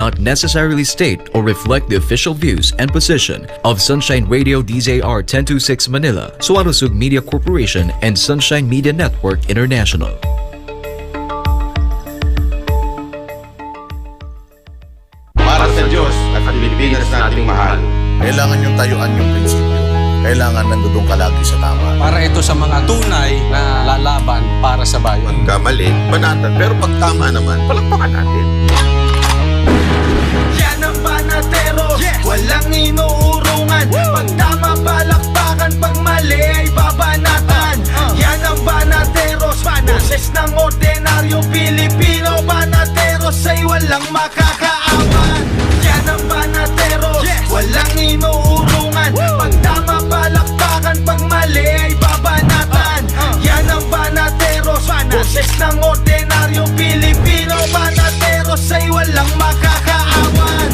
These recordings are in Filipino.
not necessarily state or reflect the official views and position of Sunshine Radio DZR 1026 Manila, Suarosug Media Corporation, and Sunshine Media Network International. Para sa Diyos at sa Pilipinas nating mahal. Kailangan yung tayuan yung prinsipyo. Kailangan nandun ka lagi sa tama. Para ito sa mga tunay na lalaban para sa bayan. Pagkamali, banatan. Pero pag tama naman, palakpakan natin. Yan ang banatero, walang inuurungan. Pag tama, palakpakan. Pag mali, ay babanatan. Yan ang banateros, boses ng ordinaryong Pilipino. Banateros ay walang makakaawan. Yan ang banateros, walang inuurungan. Pag tama, palakpakan. Pag mali, ay babanatan. Yan ang banateros, boses ng ordinaryong Pilipino. Banateros ay walang makakaawan.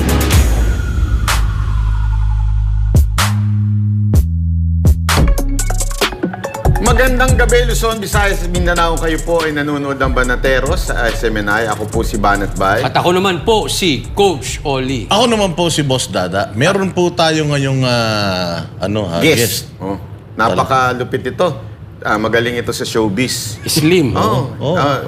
Magandang gabi, Luzon, Visayas, Mindanao. Kayo po ay nanonood ng Banateros sa SMNI. Ako po si Banat Bay. At ako naman po si Coach Oli. Ako naman po si Boss Dada. Meron po tayo ngayong guest. Oh, napakalupit ito. Magaling ito sa showbiz. Slim.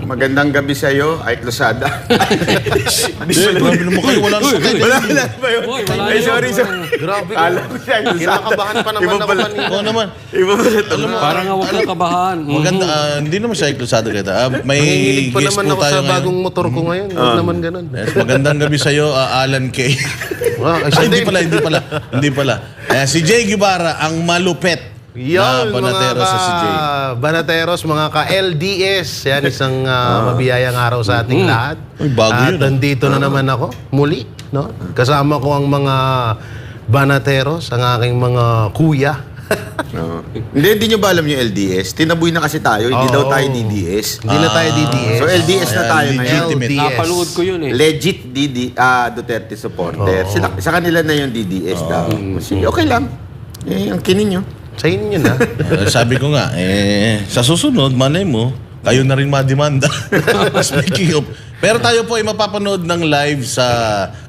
Magandang gabi sa iyo, Ike Losada. Grabe naman kayo. Wala na sa kayo. Wala ba yun? Uy, wala Ay, yun. sorry. Grabe. Alam ko siya, Ike Losada. Kinakabahan pa naman ako kanina. Oo naman. Iba pala ito. Parang huwag kang kabahan. Maganda. Hindi naman siya iklusado kita. May Nanginginig pa guest naman po ako tayo sa ngayon. bagong motor ko ngayon. Huwag naman ganun. Yes, magandang gabi sa iyo, Alan K. Ay, hindi pala. Si Jay Guevara, ang malupet na Yan, banateros sa si Jay. Banateros, mga ka-LDS. Yan, isang mabiyayang araw sa ating lahat. Uy, bago At yun, nandito na naman ako, muli. No? Kasama ko ang mga banateros, ang aking mga kuya. Hindi nyo ba alam yung LDS? Tinaboy na kasi tayo, hindi daw tayo DDS. Hindi na tayo DDS. So LDS na tayo ngayon. legitimate. LDS. Napanood ko yun eh. Legit Duterte supporter. Sa kanila na yung DDS daw. Sige, okay lang. Ang kinin nyo. Sa inyo na. Sabi ko nga, sa susunod, malay mo, kayo na rin mademanda. Speaking of, pero tayo po ay mapapanood ng live sa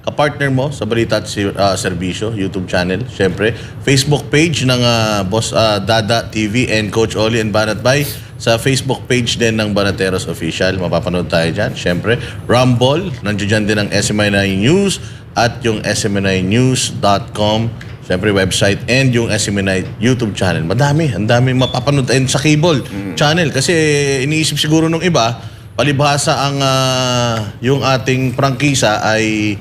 kapartner mo sa Balita at Serbisyo, YouTube channel, syempre. Facebook page ng Boss Dada TV and Coach Oli and Banat Bay. Sa Facebook page din ng Banateros Official, mapapanood tayo dyan. Syempre, Rumble, nandiyan din ang SMNI News at yung smninews.com. Siyempre, website and yung SMNI YouTube channel. Ang dami mapapanood. And sa cable channel. Kasi iniisip siguro nung iba, palibhasa ang yung ating prangkisa ay...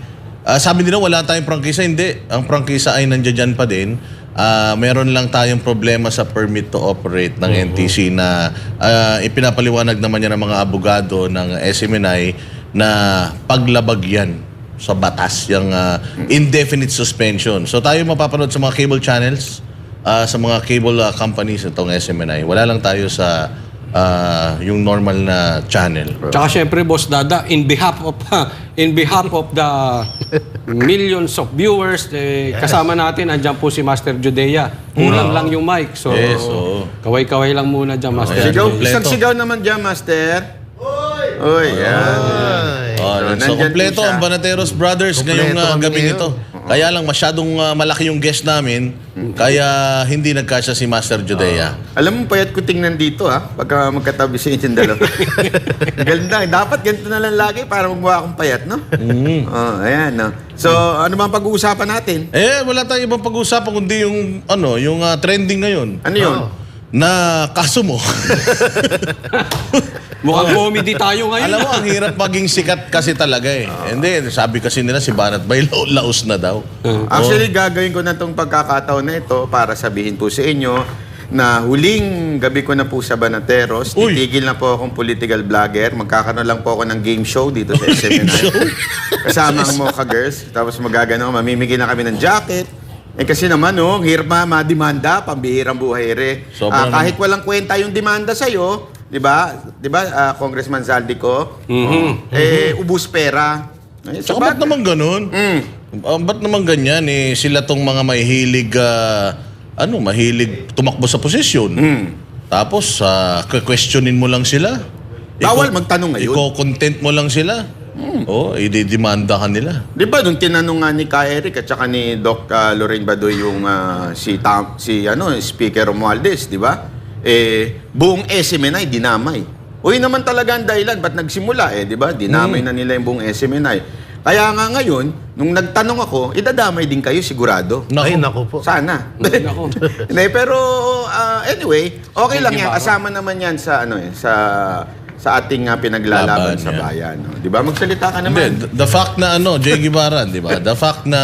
sabi nila wala tayong prangkisa. Hindi. Ang prangkisa ay nandiyan pa din. Meron lang tayong problema sa permit to operate ng NTC na ipinapaliwanag naman niya ng mga abogado ng SMNI na paglabag yan sa batas, yung indefinite suspension. So tayo mapapanood sa mga cable channels, sa mga cable companies itong SMNI. Wala lang tayo sa yung normal na channel. Tsaka syempre, Boss Dada, in behalf of the millions of viewers, kasama natin, andyan po si Master Judea. Kulang lang yung mic. So, Yes, kaway-kaway lang muna dyan, Master. Isang sigaw naman dyan, Master. Oy, yan. So, nandyan kompleto po siya. ang Banateros Brothers ngayong Kompleto gabi kami nito. Kaya lang masyadong malaki yung guest namin, kaya hindi nagkasya si Master Judea. Alam mo, payat ko tingnan dito, ha? Pagka magkatabi sa inyong dalawa. Ganda. Dapat ganito na lang lagi para magmukha akong payat, no? Ayan, no? So, ano ba ang pag-uusapan natin? Wala tayong ibang pag-uusapan kundi yung trending ngayon. Ano yun? Na kaso mo. Mukhang comedy tayo ngayon. Alam mo, ang hirap maging sikat kasi talaga eh. Hindi, sabi kasi nila si Banat Bay, laos na daw. Actually, gagawin ko na itong pagkakataon na ito para sabihin po sa inyo na huling gabi ko na po sa Banateros. Uy! Titigil na po akong political vlogger. Magkakaroon lang po ako ng game show dito sa SMNI. Kasama ang Mocha Girls. Tapos mamimigay na kami ng jacket. Kasi naman, hirap mademanda, pambihirang buhay kahit walang kwenta yung demanda sa'yo, di ba, Congressman Zaldico, ubus pera. So, ba't naman ganun? Ba't naman ganyan sila tong mga mahilig tumakbo sa posisyon. Tapos, questionin mo lang sila. Bawal magtanong ngayon. Iko-content mo lang sila. ididemanda ka nila. Di ba, nung tinanong nga ni Ka Eric at saka ni Doc Lorraine Badoy yung si Speaker Romualdez, di ba? Buong SMNI dinamay. Uy naman talaga ang dahilan, ba't nagsimula di ba? Dinamay na nila yung buong SMNI. Kaya nga ngayon, nung nagtanong ako, idadamay din kayo sigurado. Ay, naku po. Sana. Nako. Hindi, pero anyway, okay lang yan. Kasama naman yan sa sa ating pinaglalaban Laban, sa yan. bayan. No? Di ba? Magsalita ka Hindi, naman. the fact na Jay Guibaran, di ba? The fact na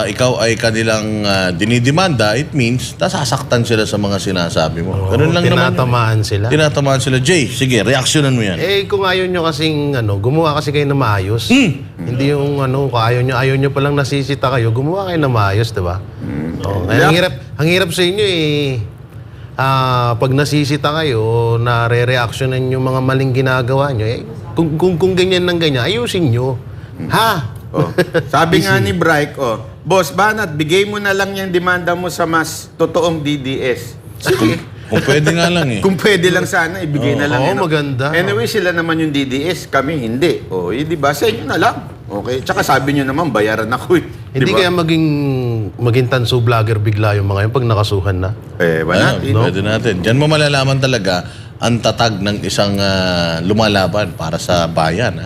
ikaw ay kanilang dinidemanda, it means nasasaktan sila sa mga sinasabi mo. Ganun lang naman. Tinatamaan sila. Tinatamaan sila. Jay, sige, reaksyonan mo yan. Kung ayaw nyo kasing, gumawa kasi kayo na maayos. Hindi yung, kung ayaw nyo palang nasisita kayo, gumawa kayo na maayos, di ba? Ang hirap sa inyo pag nasisita kayo, nare-reactionan yung mga maling ginagawa nyo, kung ganyan ng ganyan, ayusin nyo. Ha? Sabi nga ni Bryke, Boss Banat, bigay mo na lang yung demanda mo sa mas totoong DDS. Sige. Kung pwede nga lang Kung pwede lang sana, ibigay na lang. Maganda. Anyway, sila naman yung DDS, kami hindi. Di ba? Sa inyo na lang. Okay? Tsaka sabi nyo naman, bayaran ako Hindi kaya maging tanso vlogger bigla yung mga yun pag nakasuhan na? Wala. Pwede natin. Diyan mo malalaman talaga ang tatag ng isang lumalaban para sa bayan.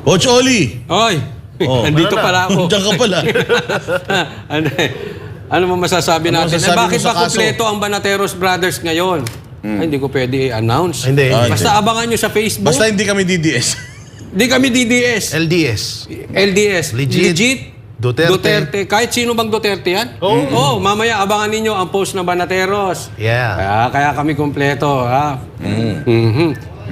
Coach Oli! Oy! Andito pala ako. Diyan ka pala. Ano mo masasabi natin? masasabi Bakit mo sa ba kaso? kumpleto ang Banateros Brothers ngayon? Ay, hindi ko pwede i-announce. Hindi. Basta abangan nyo sa Facebook. Basta hindi kami DDS. Hindi kami DDS. LDS. LDS. Legit. Duterte. Kahit sino bang Duterte yan? Oo. Mamaya abangan ninyo ang post ng Banateros. Yeah. Kaya kami kumpleto.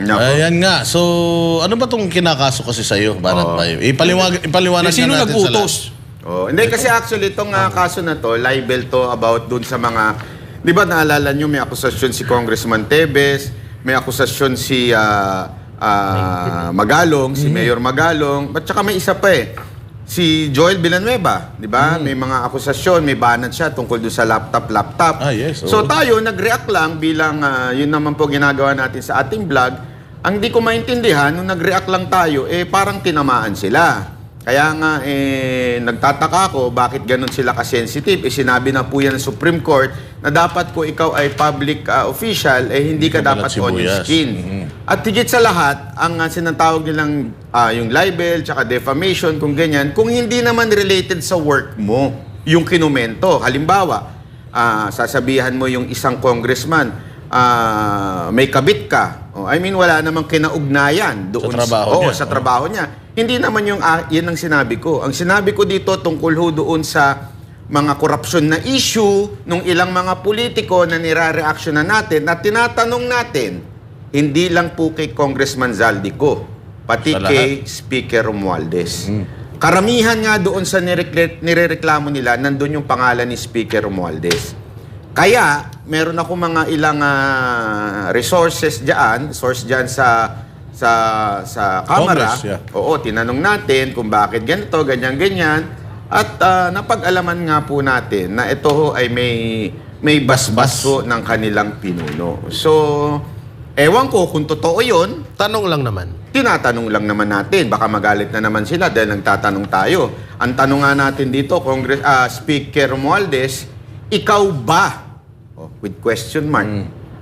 Ayan nga. So, ano ba itong kinakaso kasi sa'yo, Banat Bayo? Ipaliwanag Sino na natin nag-utos? Hindi, kasi actually itong kaso na to, libel to about dun sa mga, di ba naalala nyo, may akusasyon si Congressman Tebes, may akusasyon si Magalong, si Mayor Magalong, at saka may isa pa si Joel Villanueva, di ba? May mga akusasyon, may banat siya tungkol doon sa laptop. Yes. So tayo, nag-react lang bilang, yun naman po ginagawa natin sa ating vlog. Ang di ko maintindihan, nung nag-react lang tayo, parang tinamaan sila. Kaya nga, nagtataka ako, bakit ganun sila ka-sensitive? Sinabi na po yan ng Supreme Court na dapat ko ikaw ay public official, hindi ka dapat on your skin. At higit sa lahat, ang sinatawag nilang yung libel, tsaka defamation, kung ganyan, kung hindi naman related sa work mo, yung kinumento. Halimbawa, sasabihan mo yung isang congressman, may kabit ka. Wala namang kinaugnayan doon sa trabaho niya. Hindi naman yan ang sinabi ko. Ang sinabi ko dito tungkol doon sa mga korupsyon na issue nung ilang mga politiko na nire-reaction na natin at tinatanong natin, hindi lang po kay Congressman Zaldico, pati kay Speaker Romualdez. Karamihan nga doon sa nirereklamo nila, nandun yung pangalan ni Speaker Romualdez. Kaya, meron ako mga ilang source dyan sa Kamara. Oo, tinanong natin kung bakit ganito, ganyan. At napag-alaman nga po natin na ito ay may basbas po ng kanilang pinuno. So, ewan ko kung totoo yun. Tanong lang naman. Tinatanong lang naman natin. Baka magalit na naman sila dahil nagtatanong tayo. Ang tanong nga natin dito, Speaker Romualdez, ikaw ba, with question mark,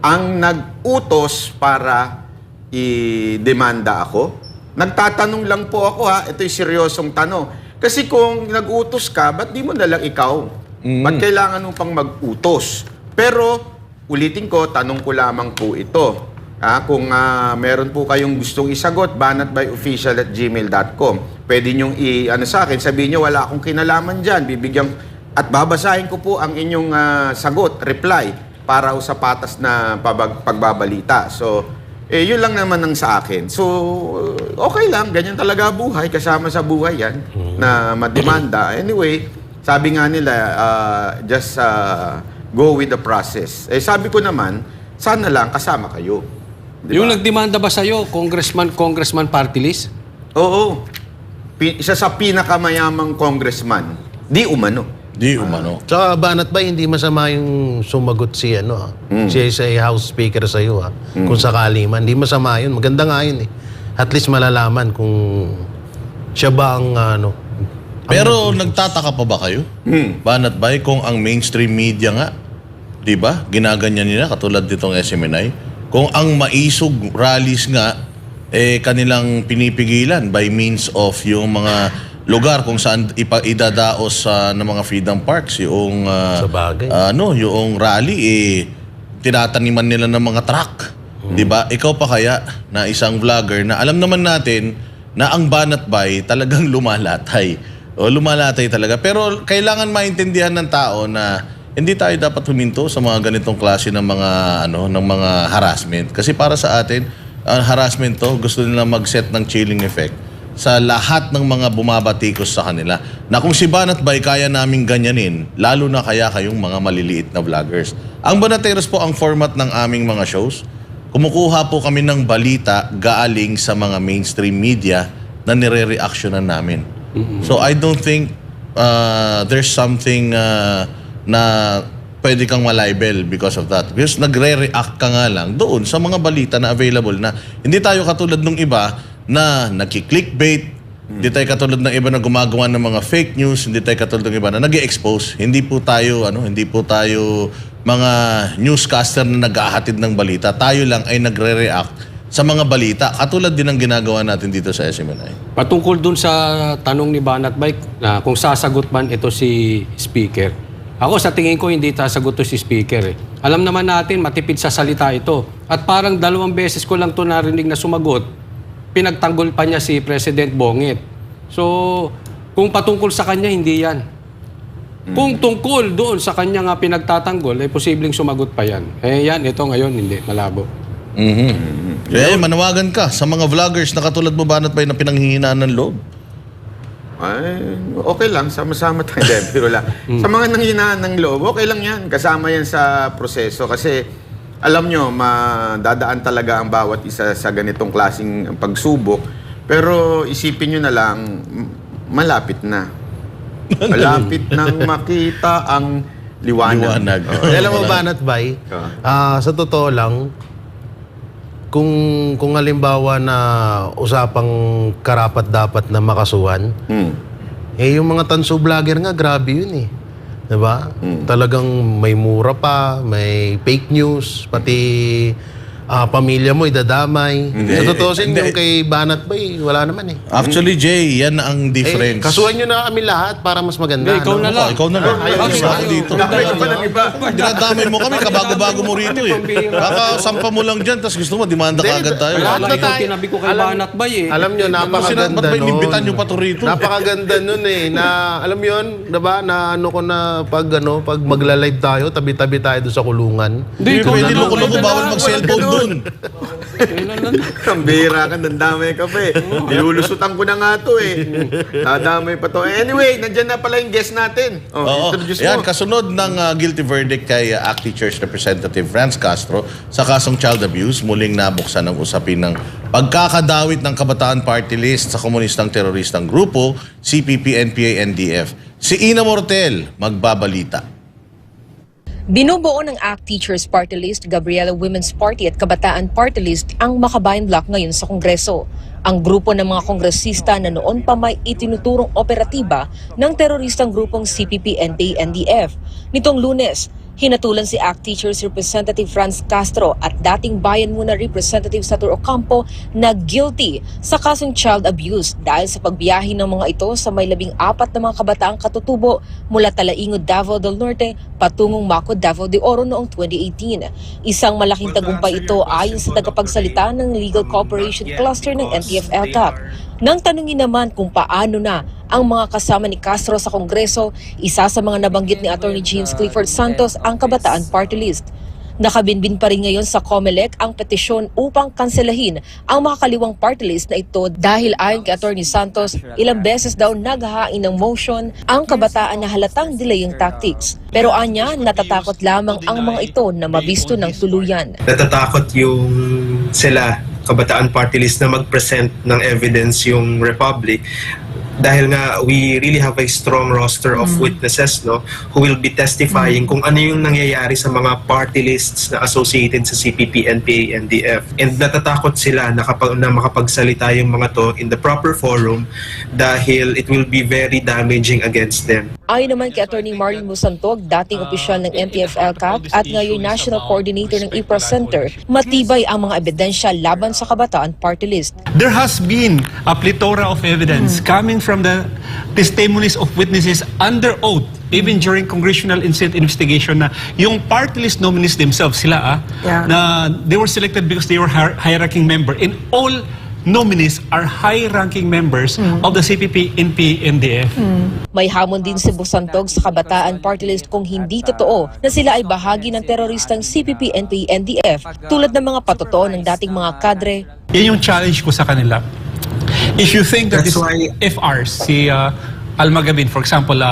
ang nag-utos para i-demanda ako? Nagtatanong lang po ako ito'y seryosong tanong. Kasi kung nag-utos ka, ba't di mo nalang ikaw? Ba't kailangan mo pang mag-utos? Pero, ulitin ko, tanong ko lamang po ito. Kung meron po kayong gustong isagot, banatbyofficial@gmail.com. Pwede nyong sa akin, sabihin nyo, wala akong kinalaman dyan. Bibigyan, at babasahin ko po ang inyong sagot, reply, para sa patas na pagbabalita. So, yun lang naman ang sa akin. So, okay lang. Ganyan talaga buhay. Kasama sa buhay yan na mademanda. Anyway, sabi nga nila, just go with the process. Sabi ko naman, sana lang kasama kayo. Diba? Yung nagdemanda ba sa'yo, congressman party list? Oo. Isa sa pinakamayamang congressman. Di umano. Tsaka Banat ba, hindi masama yung sumagot si siya sa House Speaker sa'yo kung sakali man. Hindi masama yun. Maganda nga yun at least malalaman kung siya ba ang Pero nagtataka pa ba kayo? Banat Bay, kung ang mainstream media nga, di ba, ginaganyan nila katulad ditong SMNI, kung ang maisog rallies nga, kanilang pinipigilan by means of yung mga lugar kung saan idadaos ng mga freedom parks, yung Sa bagay. yung rally tinataniman nila ng mga truck. 'Di ba? Ikaw pa kaya na isang vlogger na alam naman natin na ang Banat Bay talagang lumalatay. O lumalatay talaga. Pero kailangan maintindihan ng tao na hindi tayo dapat huminto sa mga ganitong klase ng mga ng mga harassment. Kasi para sa atin, harassment to, gusto nila mag-set ng chilling effect sa lahat ng mga bumabatikos sa kanila. Na kung si Banat Bay kaya naming ganyanin, lalo na kaya kayong mga maliliit na vloggers. Ang Banateros po ang format ng aming mga shows. Kumukuha po kami ng balita galing sa mga mainstream media na nire-reactionan namin. So I don't think there's something na pwede kang malibel because of that. Because nagre-react ka nga lang doon sa mga balita na available na hindi tayo katulad ng iba na nagki-clickbait, hindi tayo katulad ng iba na gumagawa ng mga fake news, hindi tayo katulad ng iba na nag-i-expose. Hindi po tayo mga newscaster na nag-ahatid ng balita. Tayo lang ay nagre-react sa mga balita. Katulad din ang ginagawa natin dito sa SMNI. Patungkol dun sa tanong ni Banat Bay na kung sasagot man ito si Speaker. Ako sa tingin ko hindi sasagot to si Speaker. Alam naman natin matipid sa salita ito. At parang 2 beses ko lang to narinig na sumagot. Pinagtanggol pa niya si President Bongit. So, kung patungkol sa kanya, hindi yan. Kung tungkol doon sa kanya nga pinagtatanggol, ay posibleng sumagot pa yan. Yan, ito ngayon, hindi, malabo. Kaya manawagan ka sa mga vloggers na katulad mo, Banat Bay, na pinanghihinaan ng loob. Ay, okay lang, sama-sama tayo. Pero lang. Sa mga nanghinaan ng loob, okay lang yan. Kasama yan sa proseso. Kasi, alam nyo, madadaan talaga ang bawat isa sa ganitong klaseng pagsubok. Pero isipin nyo na lang, malapit na. Malapit nang makita ang liwanag. Alam mo, Banat Bay, sa totoo lang, kung halimbawa na usapang karapat-dapat na makasuhan, yung mga tanso vlogger nga, grabe yun eh. Diba? Talagang may mura pa, may fake news, pati pamilya mo idadamay. Sa totoo yung kay Banat Bay, wala naman eh. Actually, Jay, yan ang difference. Kasuhan nyo na kami lahat para mas maganda. Ikaw na lang. Ikaw na lang. Ako dito. Dinadamay mo kami, kabago-bago mo rito eh. Kakasampa mo lang dyan, tapos gusto mo, demanda ka agad tayo. Wala ikaw tinabi ko kay Banat Bay eh. Alam nyo, napakaganda Ba't ba nun. inimbitan nyo pa to rito? Napakaganda nun eh. Na, alam mo yun, diba, na ano ko na pag magla-live tayo, tabi-tabi tayo doon sa kulungan. Hindi, pwede loko-loko, bawal mag-cellphone doon. Ang bira ka, nandamay ka pa eh. Nilulusutan ko na nga to eh. Nadamay pa to. Anyway, nandyan na pala yung guest natin. Introduce Yan, mo. kasunod ng guilty verdict kay ACT Teachers Representative Franz Castro sa kasong child abuse, muling nabuksan ang usapin ng pagkakadawit ng Kabataan Party List sa komunistang teroristang grupo, CPP, NPA, NDF. Si Ina Mortel, magbabalita. Binubuo ng ACT Teachers Party List, Gabriela Women's Party at Kabataan Party List ang Makabayan Bloc ngayon sa Kongreso. Ang grupo ng mga kongresista na noon pa may itinuturong operatiba ng teroristang grupong CPP, NPA, NDF. Nitong Lunes, hinatulan si ACT Teachers Representative Franz Castro at dating Bayan Muna Representative Satur Ocampo na guilty sa kasong child abuse dahil sa pagbiyahe ng mga ito sa may 14 na mga kabataang katutubo mula Talaingod, Davao del Norte patungong Maco, Davao de Oro noong 2018. Isang malaking tagumpay ito ayon sa tagapagsalita ng Legal Cooperation Cluster ng NTF-ELCAC. Nang tanungin naman kung paano na ang mga kasama ni Castro sa Kongreso, isa sa mga nabanggit ni Attorney James Clifford Santos ang Kabataan Party List. Nakabinbin pa rin ngayon sa COMELEC ang petisyon upang kanselahin ang mga kaliwang party list na ito dahil ayon kay Attorney Santos, ilang beses daw naghahain ng motion ang kabataan na halatang delaying tactics. Pero anya, natatakot lamang ang mga ito na mabisto ng tuluyan. Natatakot yung sila, Kabataan Party List, na mag-present ng evidence yung Republic dahil nga we really have a strong roster of witnesses, no, who will be testifying kung ano yung nangyayari sa mga party lists na associated sa CPP, NPA, NDF. And natatakot sila na makapagsalita yung mga to in the proper forum dahil it will be very damaging against them. Ayon naman kay Attorney Marlon Musantog, dating opisyal ng NTF-ELCAC at ngayon National Coordinator ng IPRA Center, matibay ang mga ebidensya laban sa Kabataan Party List. There has been a plethora of evidence coming from the testimonies of witnesses under oath, even during congressional investigation, na yung party list nominees themselves, sila na they were selected because they were high-ranking member. And all nominees are high-ranking members of the CPP, NPA, NDF. May hamon din si Busantog sa Kabataan Party List kung hindi totoo na sila ay bahagi ng teroristang CPP, NPA, NDF tulad ng mga patotoo ng dating mga kadre. Yan yung challenge ko sa kanila. If you think that this FR, si Alma Gabin, for example,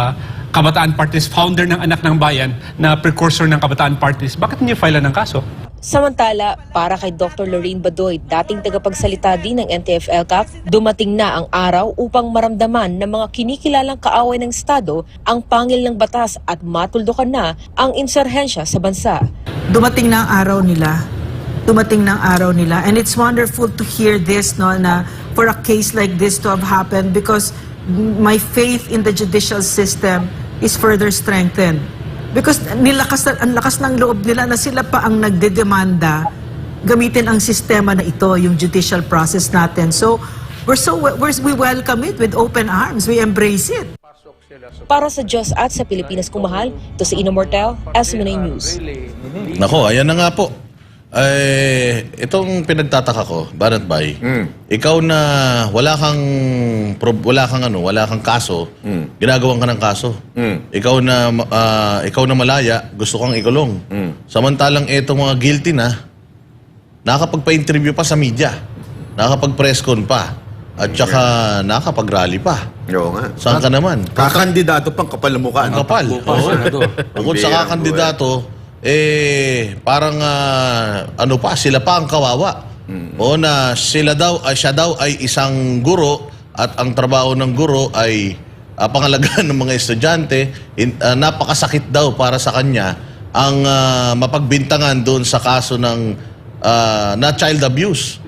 Kabataan Party List, founder ng Anak ng Bayan, na precursor ng Kabataan Party List, bakit niyo file ng kaso? Samantala, para kay Dr. Lorraine Badoy, dating tagapagsalita din ng NTF-ELCAC, dumating na ang araw upang maramdaman ng mga kinikilalang kaaway ng Estado ang pangil ng batas at matuldukan na ang insurhensya sa bansa. Dumating na ang araw nila. Dumating na ang araw nila. And it's wonderful to hear this, no, na for a case like this to have happened, because my faith in the judicial system is further strengthened. Because ang lakas ng loob nila na sila pa ang nagdedemanda gamitin ang sistema na ito, yung judicial process natin. So, we welcome it with open arms. We embrace it. Para sa Diyos at sa Pilipinas kung mahal, ito si Ino Mortel, SMNA News. Nako, ayan na nga po. Itong pinagtataka ko, Banat Bay, ikaw na wala kang kaso, ginagawan ka ng kaso. Ikaw na malaya, gusto kang ikulong. Samantalang itong mga guilty na, nakakapagpa-interview pa sa media, nakakapag-press con pa, at saka nakakapag-rally pa. Oo nga. Saan ka naman? Kakandidato pang kapal ng mukha. Ang kapal. Bukod sa kakandidato, parang sila pa ang kawawa. O na siya daw ay isang guro at ang trabaho ng guro ay pangalagaan ng mga estudyante. Napakasakit daw para sa kanya ang mapagbintangan doon sa kaso ng na child abuse.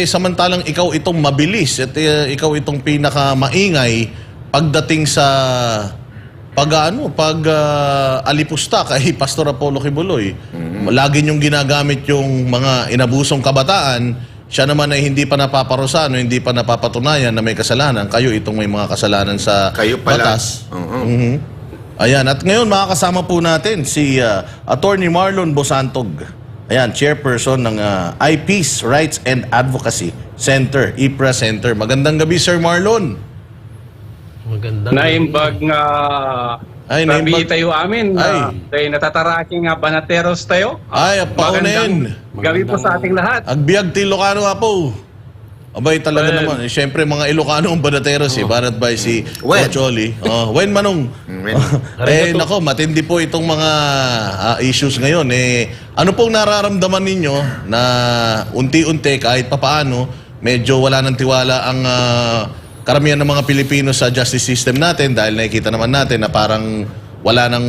Samantalang ikaw itong mabilis at ikaw itong pinakamaingay pagdating sa alipusta kay Pastor Apollo Kibuloy. Lagi niyong ginagamit yung mga inabusong kabataan, siya naman ay hindi pa napaparusahan o hindi pa napapatunayan na may kasalanan. Kayo itong may mga kasalanan sa batas. Ayan, at ngayon makakasama po natin si Attorney Marlon Busantog. Ayan, chairperson ng I-Peace Rights and Advocacy Center, IPRA Center. Magandang gabi, Sir Marlon. Naimbag nga sabi tayo amin kay natataraking nga banateros tayo. Paunin. Gabi po sa ating lahat. Agbiag ti Ilocano nga po. Abay talaga naman. Siyempre mga Ilocano ang banateros Banat Bay si Ocholi. Wen Manong. Nako, matindi po itong mga issues ngayon. Ano pong nararamdaman ninyo na unti-unti kahit papaano medyo wala ng tiwala ang karamihan ng mga Pilipino sa justice system natin dahil nakikita naman natin na parang wala ng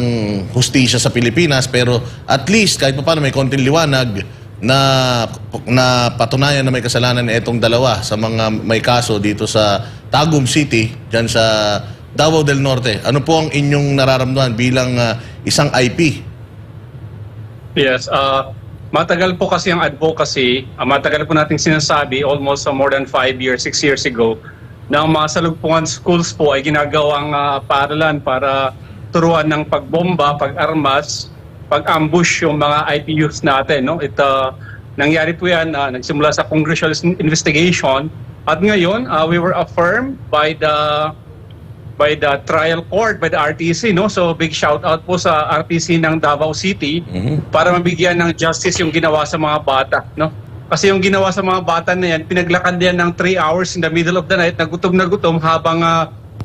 hustisya sa Pilipinas, pero at least kahit paano may konting liwanag na patunayan na may kasalanan itong dalawa sa mga may kaso dito sa Tagum City, dyan sa Davao del Norte. Ano po ang inyong nararamdaman bilang isang IP? Yes, matagal po kasi ang advocacy, matagal po nating sinasabi, almost more than 5 years, 6 years ago, na ang mga salugpungan schools po ay ginagawang paaralan para turuan ng pagbomba, pag-armas, pag-ambush yung mga IPUs natin. No? Nangyari po yan, nagsimula sa congressional investigation, at ngayon we were affirmed by the trial court, by the RTC. No? So big shout out po sa RTC ng Davao City para mabigyan ng justice yung ginawa sa mga bata. No? Kasi yung ginawa sa mga bata na yan, pinaglakad yan ng 3 hours in the middle of the night, na gutom habang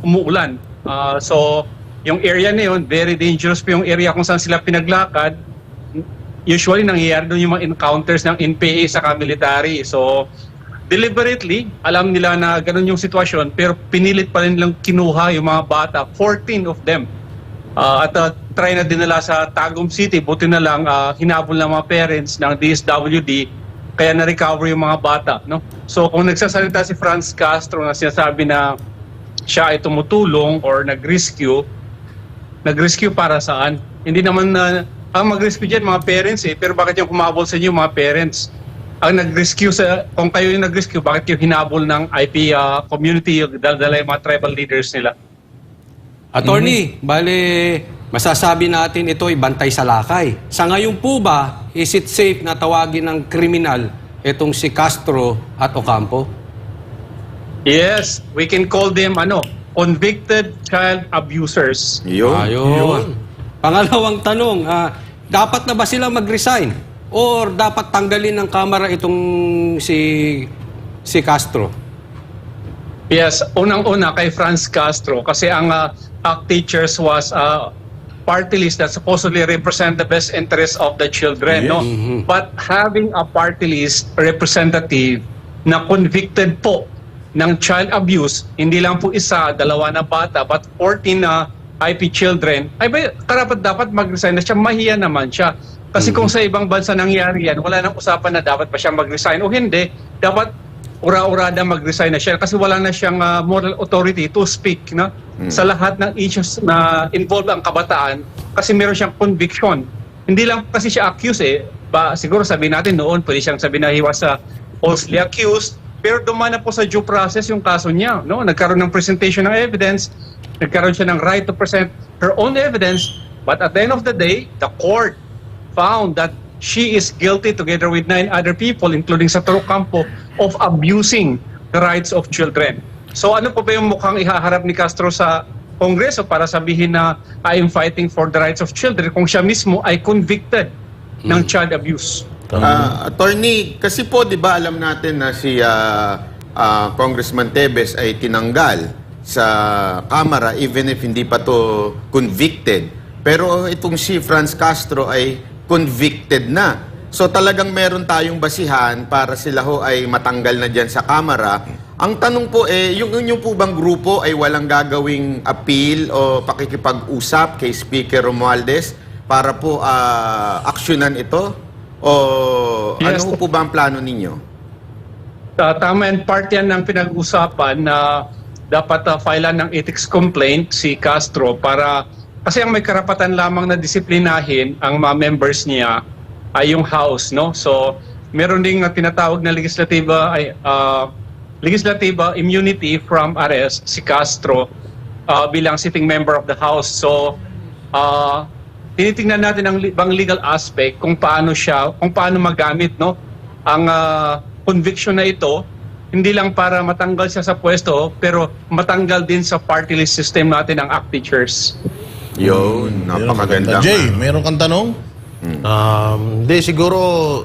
umuulan. So, yung area na yun, very dangerous po yung area kung saan sila pinaglakad. Usually, nangyayari doon yung mga encounters ng NPA sa military. So, deliberately, alam nila na ganun yung sitwasyon, pero pinilit pa rin lang kinuha yung mga bata, 14 of them. Try na dinala sa Tagum City, buti na lang hinabol ng mga parents ng DSWD, kaya na-recover yung mga bata. No? So kung nagsasalita si Franz Castro na sinasabi na siya ay tumutulong or nag-rescue para saan? Hindi naman ang mag-rescue dyan mga parents pero bakit yung kumabol sa inyo mga parents? Ang nag-rescue kung kayo yung nag-rescue, bakit yung hinabol ng IP community, dala yung mga tribal leaders nila? Attorney, bale, masasabi natin ito ay bantay sa lakay. Sa ngayon po ba, is it safe na tawagin ng kriminal itong si Castro at Ocampo? Yes, we can call them convicted child abusers. Ayun. Pangalawang tanong, dapat na ba sila mag-resign? Or dapat tanggalin ng Kamara itong si Castro? Yes, unang-una kay Franz Castro kasi ang ACT Teachers was party list that supposedly represent the best interests of the children. No? But having a party list representative na convicted po ng child abuse, hindi lang po isa, dalawa na bata, but 14 IP children, ay karapat dapat mag-resign na siya, mahiya naman siya. Kasi kung sa ibang bansa nangyari yan, wala nang usapan na dapat pa siya mag-resign o hindi, dapat ura-urada mag-resign na siya kasi wala na siyang moral authority to speak sa lahat ng issues na involved ang kabataan kasi meron siyang conviction. Hindi lang kasi siya accused siguro sabihin natin noon, pwede siyang sabihin na he was falsely accused, pero dumana po sa due process yung kaso niya. No? Nagkaroon ng presentation ng evidence, nagkaroon siya ng right to present her own evidence, but at the end of the day, the court found that she is guilty together with 9 other people, including sa Ocampo, of abusing the rights of children. So ano po ba yung mukhang ihaharap ni Castro sa Kongreso para sabihin na I am fighting for the rights of children kung siya mismo ay convicted ng child abuse? Attorney, kasi po 'di ba alam natin na si Congressman Tebes ay tinanggal sa Kamara even if hindi pa to convicted. Pero itong si Franz Castro ay convicted na. So talagang meron tayong basihan para sila ho ay matanggal na dyan sa Kamara. Ang tanong po yung inyong po bang grupo ay walang gagawing appeal o pakikipag-usap kay Speaker Romualdez para po aksyonan ito? O Yes. ano po ba ang plano ninyo? Tama, and part yan ng pinag-usapan na dapat filean ng ethics complaint si Castro para kasi ang may karapatan lamang na disiplinahin ang mga members niya ay yung House, no? So, meron ding tinatawag na legislative immunity from arrest si Castro bilang sitting member of the House. So, tinitingnan natin ang ibang legal aspect kung paano magamit, no? Ang conviction na ito, hindi lang para matanggal siya sa pwesto, pero matanggal din sa party list system natin ang ACT Teachers. Yun, napakaganda. Jay, meron kang tanong? Hindi, siguro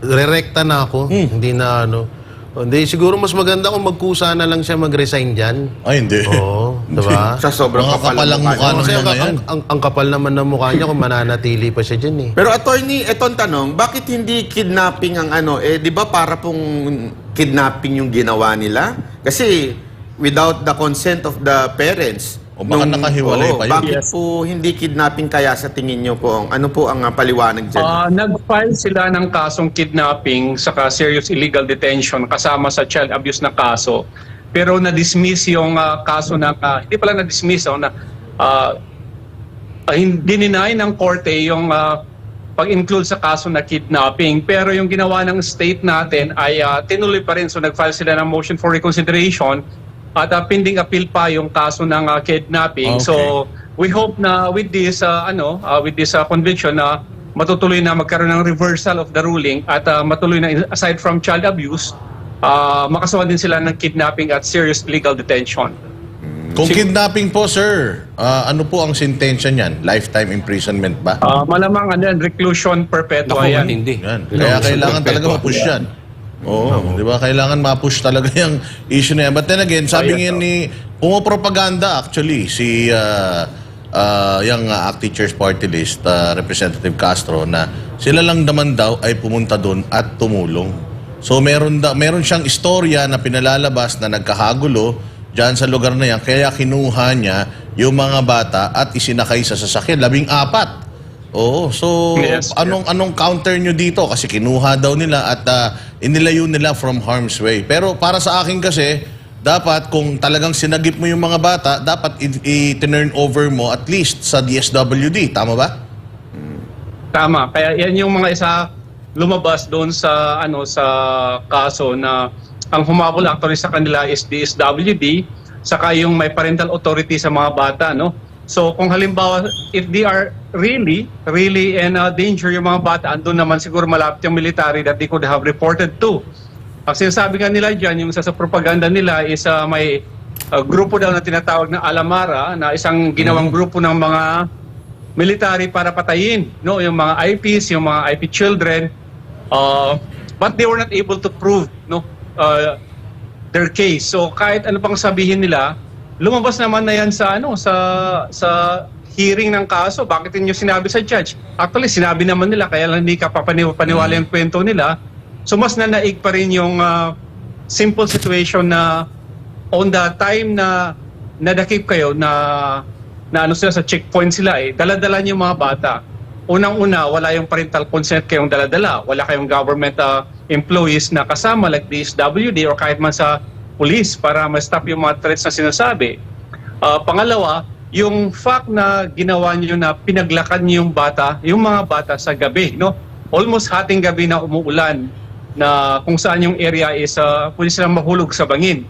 rerekta na ako. Hindi na Hindi, siguro mas maganda kung magkusa na lang siya mag-resign dyan. Ay, hindi. Oo, diba? Sa sobrang kapal ng mukha Kasi niya. ang kapal naman ng mukha niya kung mananatili pa siya dyan Pero attorney, etong tanong, bakit hindi kidnapping ang di ba para pong kidnapping yung ginawa nila? Kasi without the consent of the parents, O baka nakahiwalay pa yun. bakit po hindi kidnapping kaya sa tingin nyo po? Ano po ang paliwanag dyan? Nag-file sila ng kasong kidnapping saka serious illegal detention kasama sa child abuse na kaso. Pero na-dismiss yung kaso hindi pala na-dismiss, dininay ng korte yung pag-include sa kaso na kidnapping. Pero yung ginawa ng state natin ay tinuloy pa rin. So nag-file sila ng motion for reconsideration at pending appeal pa yung kaso ng kidnapping. Okay. So we hope na with this conviction na matutuloy na magkaroon ng reversal of the ruling at matuloy na aside from child abuse, makasuhan din sila ng kidnapping at serious legal detention. Kung kidnapping po, sir, ano po ang sentensya niyan? Lifetime imprisonment ba? Malamang reclusion perpetua yan. Hindi. Yan. Kaya kailangan talaga ma-push yan. Oo, di ba? Kailangan ma-push talaga yung issue na yan. But then again, sabi nga ni, pumapropaganda actually si yung ACT Teachers Party List, Representative Castro, na sila lang naman daw ay pumunta doon at tumulong. So meron siyang istorya na pinalalabas na nagkahagulo diyan sa lugar na yan, kaya kinuha niya yung mga bata at isinakay sa sasakyan, 14. Oo, so Yes, anong counter nyo dito? Kasi kinuha daw nila at inilayo nila from harm's way. Pero para sa akin kasi, dapat kung talagang sinagip mo yung mga bata, dapat i-turn over mo at least sa DSWD. Tama ba? Tama. Kaya yan yung mga isa lumabas doon sa sa kaso na ang humabol actually sa kanila is DSWD, saka yung may parental authority sa mga bata, no? So kung halimbawa if they are really in danger yung mga bata, andun naman siguro malapit yung military that they could have reported to. Ang sinasabi nga nila dyan, yung sa propaganda nila is may grupo daw na tinatawag na Alamara, na isang ginawang grupo ng mga military para patayin, no, yung mga IPs, yung mga IP children, but they were not able to prove, no, their case. So kahit ano pang sabihin nila, lumabas naman na yan sa sa hearing ng kaso. Bakit niyo sinabi sa judge? Actually, sinabi naman nila, kaya lang hindi ka papaniwala yung kwento nila. So mas nanaig pa rin yung simple situation na on the time na nadakip kayo na sila sa checkpoint sila, dala-dala niyo mga bata. Unang-una, wala yung parental consent kayong dala-dala. Wala kayong government employees na kasama like DSWD or kahit man sa police para ma-stop yung mga threats na sinasabi. Pangalawa, yung fact na ginawa niyo na pinaglakan niyo yung mga bata sa gabi, no? Almost hating gabi na umuulan, na kung saan yung area is pwede silang mahulog sa bangin.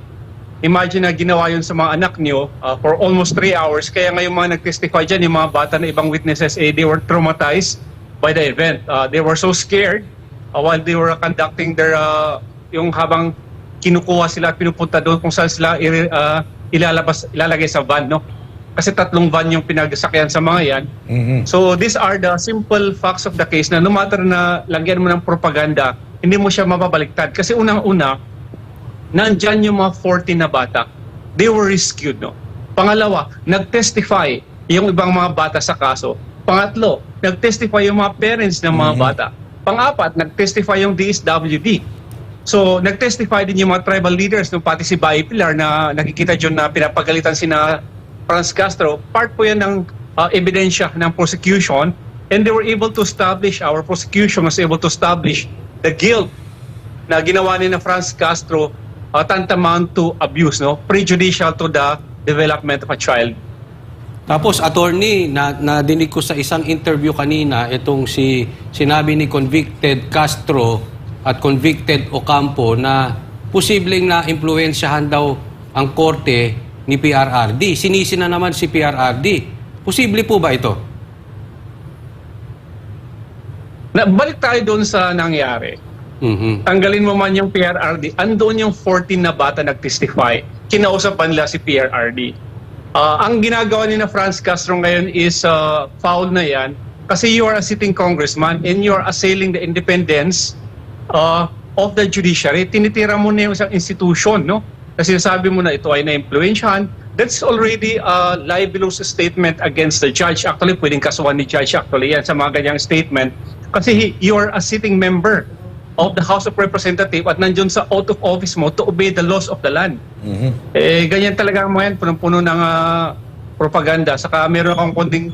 Imagine na ginawa yun sa mga anak nyo for almost 3 hours. Kaya ngayon mga nag-testify dyan, yung mga bata na ibang witnesses, they were traumatized by the event. They were so scared while they were conducting their, yung habang kinukuha sila at pinupunta doon kung saan sila ilalagay sa van, no? Kasi 3 van yung pinagsakyan sa mga yan. So these are the simple facts of the case na no matter na lagyan mo ng propaganda, hindi mo siya mababaliktad. Kasi unang-una, nandyan yung mga 14 na bata. They were rescued, no? Pangalawa, nag-testify yung ibang mga bata sa kaso. Pangatlo, nag-testify yung mga parents ng mga bata. Pang-apat, nag-testify yung DSWD. So, nag-testify din yung mga tribal leaders, no? Pati si Bayi Pilar na nakikita dyan na pinapagalitan sina Franz Castro. Part po yan ng ebidensya ng prosecution, and they were able to establish, our prosecution was able to establish the guilt na ginawa ni na Franz Castro tantamount to abuse, no? Prejudicial to the development of a child. Tapos, attorney, nadinig ko sa isang interview kanina, itong sinabi ni convicted Castro at convicted Ocampo na posibleng na-impluensyahan daw ang korte ni PRRD. Sinisi na naman si PRRD. Posible po ba ito? Balik tayo doon sa nangyari. Tanggalin mo man yung PRRD, andoon yung 14 na bata nag-testify. Kinausapan nila si PRRD. Ang ginagawa ni na Franz Castro ngayon is foul na yan kasi you are a sitting congressman and you are assailing the independence of the judiciary. Tinitira mo na yung isang institution, no? Kasi sabi mo na ito ay na-influensyahan. That's already a libelous statement against the judge. Actually, pwedeng kasuhan ni judge actually yan sa mga ganyang statement. Kasi you are a sitting member of the House of Representatives at nandiyon sa oath of office mo to obey the laws of the land. Ganyan talaga mo yan, punong-puno ng propaganda. Saka meron akong konting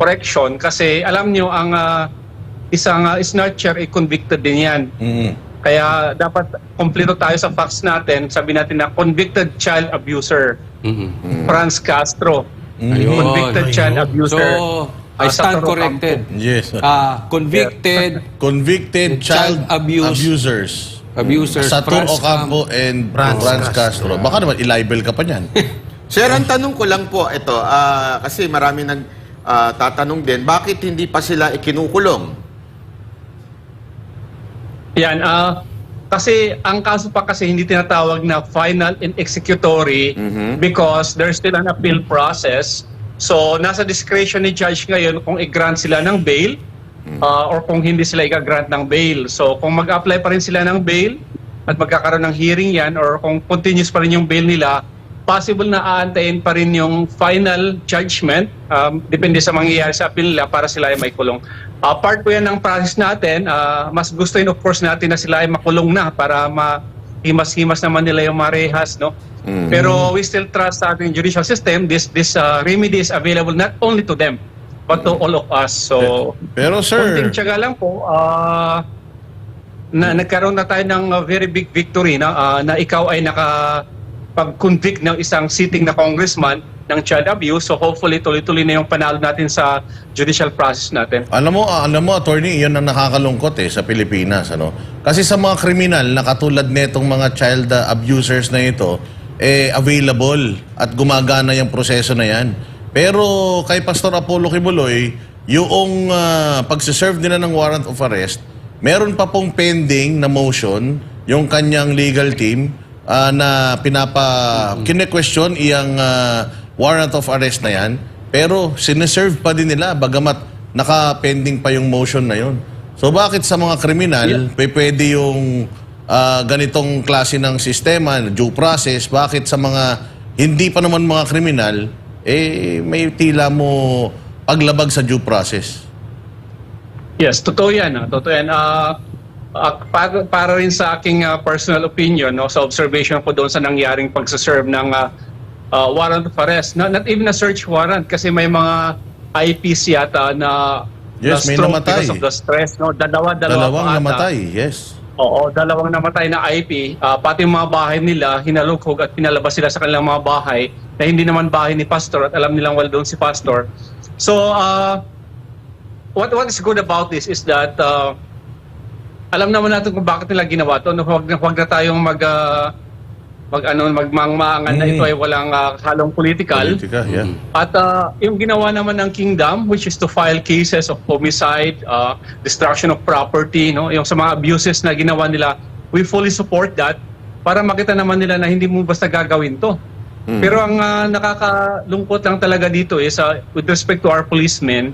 correction kasi alam nyo, ang isang snatcher ay convicted din yan. Kaya dapat kompleto tayo sa facts natin. Sabi natin na convicted child abuser. Franz Castro. Convicted child abuser. So, I stand corrected. Yes. Convicted child abusers. Satur Ocampo and Franz Castro. Baka naman i-libel ka pa niyan. Sir, ang tanong ko lang po ito, kasi marami tatanong din, bakit hindi pa sila ikinukulong? Yan, kasi ang kaso pa kasi hindi tinatawag na final and executory because there's still an appeal process. So, nasa discretion ni judge ngayon kung i-grant sila ng bail or kung hindi sila i-grant ng bail. So, kung mag-apply pa rin sila ng bail at magkakaroon ng hearing yan or kung continuous pa rin yung bail nila, possible na aantayin pa rin yung final judgment. Depende sa mangyayari sa appeal nila para sila ay may kulong. Part po yan ng process natin. Mas gustuin of course natin na sila ay makulong na para himas-himas naman nila yung marehas, no? Pero we still trust sa ating judicial system. This remedy is available not only to them but to all of us. So, pero sir, kunting tiyaga lang po, na nagkaroon na tayo ng very big victory na ikaw ay nakapag-convict ng isang sitting na congressman ng child abuse. So hopefully tuloy-tuloy na yung panalo natin sa judicial process natin. Alam mo, attorney, yun ang nakakalungkot sa Pilipinas, ano? Kasi sa mga kriminal na katulad nitong mga child abusers na ito, available at gumagana yung proseso na yan. Pero kay Pastor Apollo Kibuloy, yung pagsiserve nila ng warrant of arrest, meron pa pong pending na motion yung kanyang legal team na kine-question iyang warrant of arrest na yan, pero sineserve pa din nila bagamat naka-pending pa yung motion na yun. So bakit sa mga kriminal pwede yung ganitong klase ng sistema, due process, bakit sa mga hindi pa naman mga kriminal may tila mo paglabag sa due process? Yes, totoo yan. Totoo yan. Para rin sa aking personal opinion, no, sa observation ko doon sa nangyaring pagsaserve ng warrant of arrest. Not even a search warrant kasi may mga IPs yata na yes, may stroke namatay because of the stress. No? Dalawang namatay, yes. Oo, dalawang namatay na IP. Pati yung mga bahay nila, hinalughog at pinalabas sila sa kanilang mga bahay na hindi naman bahay ni Pastor at alam nilang wala doon si Pastor. So, what is good about this is that alam naman natin kung bakit nila ginawa ito. Huwag na tayong magmangmaangan na ito ay walang halong political. Yeah. At yung ginawa naman ng Kingdom, which is to file cases of homicide, destruction of property, no, yung sa mga abuses na ginawa nila, we fully support that para makita naman nila na hindi mo basta gagawin to. Pero ang nakakalungkot lang talaga dito is with respect to our policemen,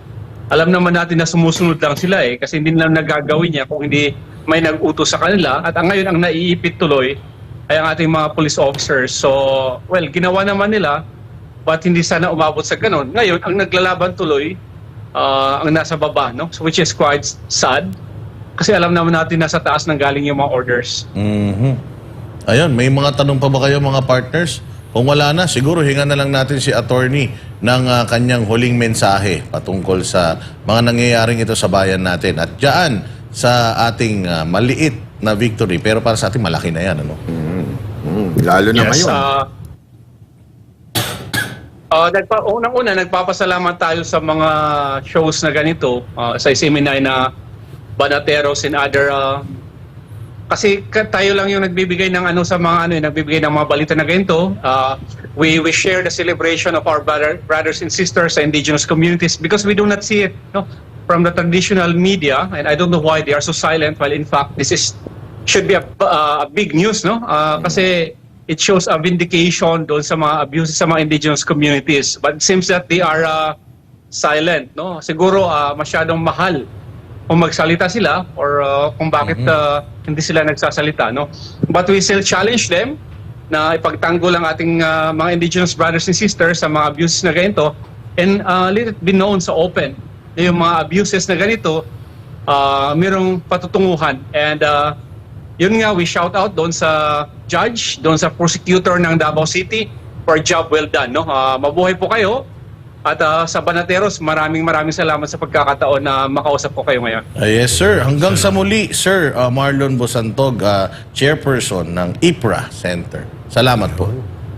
alam naman natin na sumusunod lang sila kasi hindi nila nagagawin niya kung hindi may nag-utos sa kanila. At ngayon ang naiipit tuloy ay ang ating mga police officers. So, well, ginawa naman nila, but hindi sana umabot sa ganun. Ngayon, ang naglalaban tuloy, ang nasa baba, no? So, which is quite sad. Kasi alam naman natin nasa taas nang galing yung mga orders. Ayun, may mga tanong pa ba kayo mga partners? Kung wala na, siguro hinga na lang natin si attorney ng kanyang huling mensahe patungkol sa mga nangyayaring ito sa bayan natin. At dyan, sa ating maliit na victory, pero para sa ating malaki na yan, ano? Lalo na ngayon. Unang-una, nagpapasalamat tayo sa mga shows na ganito, sa SMNI na Banateros and other kasi tayo lang yung nagbibigay ng sa mga nagbibigay ng mga balita na ganito. We share the celebration of our brothers and sisters sa indigenous communities because we do not see it, no, from the traditional media, and I don't know why they are so silent, while in fact this should be a big news, no? Kasi it shows a vindication doon sa mga abuses sa mga indigenous communities, but it seems that they are silent, no? Siguro masyadong mahal kung magsalita sila or kung bakit hindi sila nagsasalita, no? But we still challenge them na ipagtanggol ang ating mga indigenous brothers and sisters sa mga abuses na ganito, and let it be known sa open na yung mga abuses na ganito mayroong patutunguhan. And yun nga, we shout out doon sa judge, doon sa prosecutor ng Davao City for a job well done, no? Mabuhay po kayo. At sa Banateros, maraming salamat sa pagkakataon na makausap ko kayo ngayon. Yes, sir. Hanggang sa muli, Sir Marlon Bosantog, chairperson ng IPRA Center. Salamat po.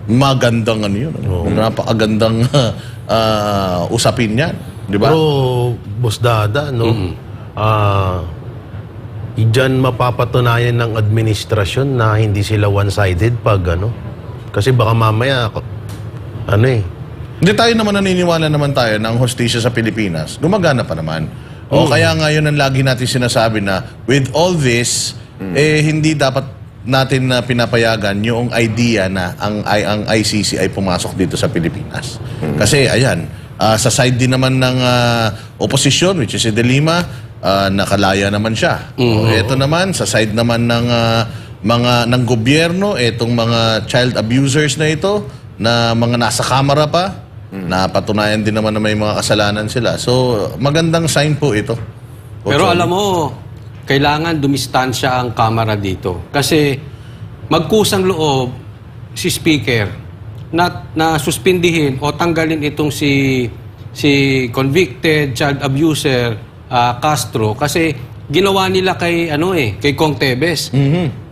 Magandang yun. Napakagandang usapin yan. Di ba? Pero, Boss Dada, no? Diyan mapapatunayan ng administrasyon na hindi sila one-sided pag Kasi baka mamaya, Hindi tayo naman naniniwala naman tayo na ang hostisya sa Pilipinas, gumagana pa naman. O kaya ngayon ang lagi natin sinasabi na with all this, hindi dapat natin pinapayagan yung idea na ang ICC ay pumasok dito sa Pilipinas. Kasi ayan, sa side din naman ng opposition, which is si De Lima, nakalaya naman siya. Ito naman, sa side naman ng ng gobyerno, itong mga child abusers na ito, na mga nasa kamera pa, napatunayan din naman na may mga kasalanan sila. So, magandang sign po ito. Pero alam mo, kailangan dumistansya ang kamera dito. Kasi magkusang loob si Speaker na suspindihin o tanggalin itong si convicted child abuser Castro kasi ginawa nila kay kay Kong Tebes.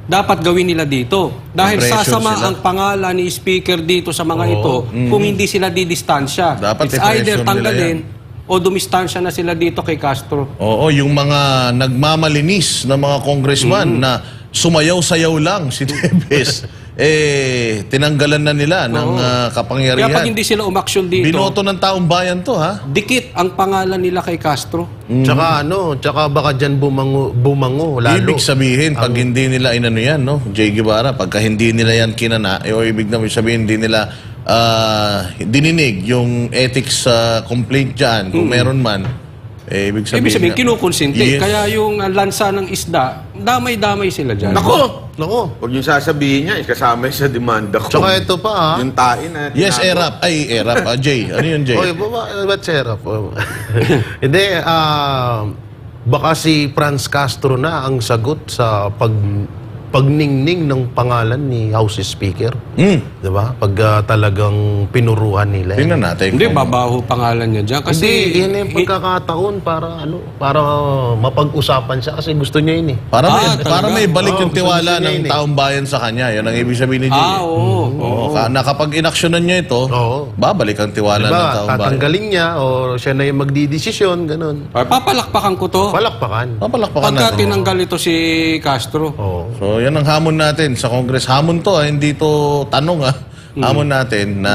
Dapat gawin nila dito. Dahil Pressure sasama sila. ang pangalan ni Speaker dito sa mga ito kung hindi sila didistansya. Dapat It's i-pressure either nila tanggalin o dumistansya na sila dito kay Castro. Oo, yung mga nagmamalinis na mga congressman na sumayaw-sayaw lang si Tebes, tinanggalan na nila ng kapangyarihan. Kaya pag hindi sila umaksyon dito, Binoto ng taong bayan to, ha? dikit ang pangalan nila kay Castro. Tsaka baka dyan bumango lalo. Ibig sabihin, pag hindi nila inano yan, no? Jay Guevara, pagka hindi nila yan kinana, o ibig naman sabihin, hindi nila dininig yung ethics complaint dyan, kung meron man, ibig sabihin kinukonsinti. Yes. Kaya yung lansa ng isda, damay-damay sila dyan. Nako! Huwag yung sasabihin niya, kasama sa demanda ko. Tsaka ito pa, Yung tain na Yes, tinago. Erap. Jay, ano yun, Jay? Oy, ba't serap? Hindi, baka si Franz Castro na ang sagot sa pagningning ng pangalan ni House Speaker. Di ba? Pag talagang pinuruhan nila. Tingnan natin. Hindi, babaho pangalan niya dyan. Kasi, Kasi yan yung pagkakataon para mapag-usapan siya kasi gusto niya yun eh. Para may balik yung gusto tiwala niya ng yun eh. taong bayan sa kanya. Yun ang ibig sabihin ni Jay. oo. Na kapag inaksyonan niya ito, babalik ang tiwala ng Diba? taong bayan. Tatanggalin niya o siya na yung magdidesisyon, ganun. Papalakpakan ko to. Palakpakan. Papalakpakan Pagka natin. tinanggal ito si Castro. So, yan ang hamon natin sa Congress. Hamon to, hindi to tanong. Hamon natin na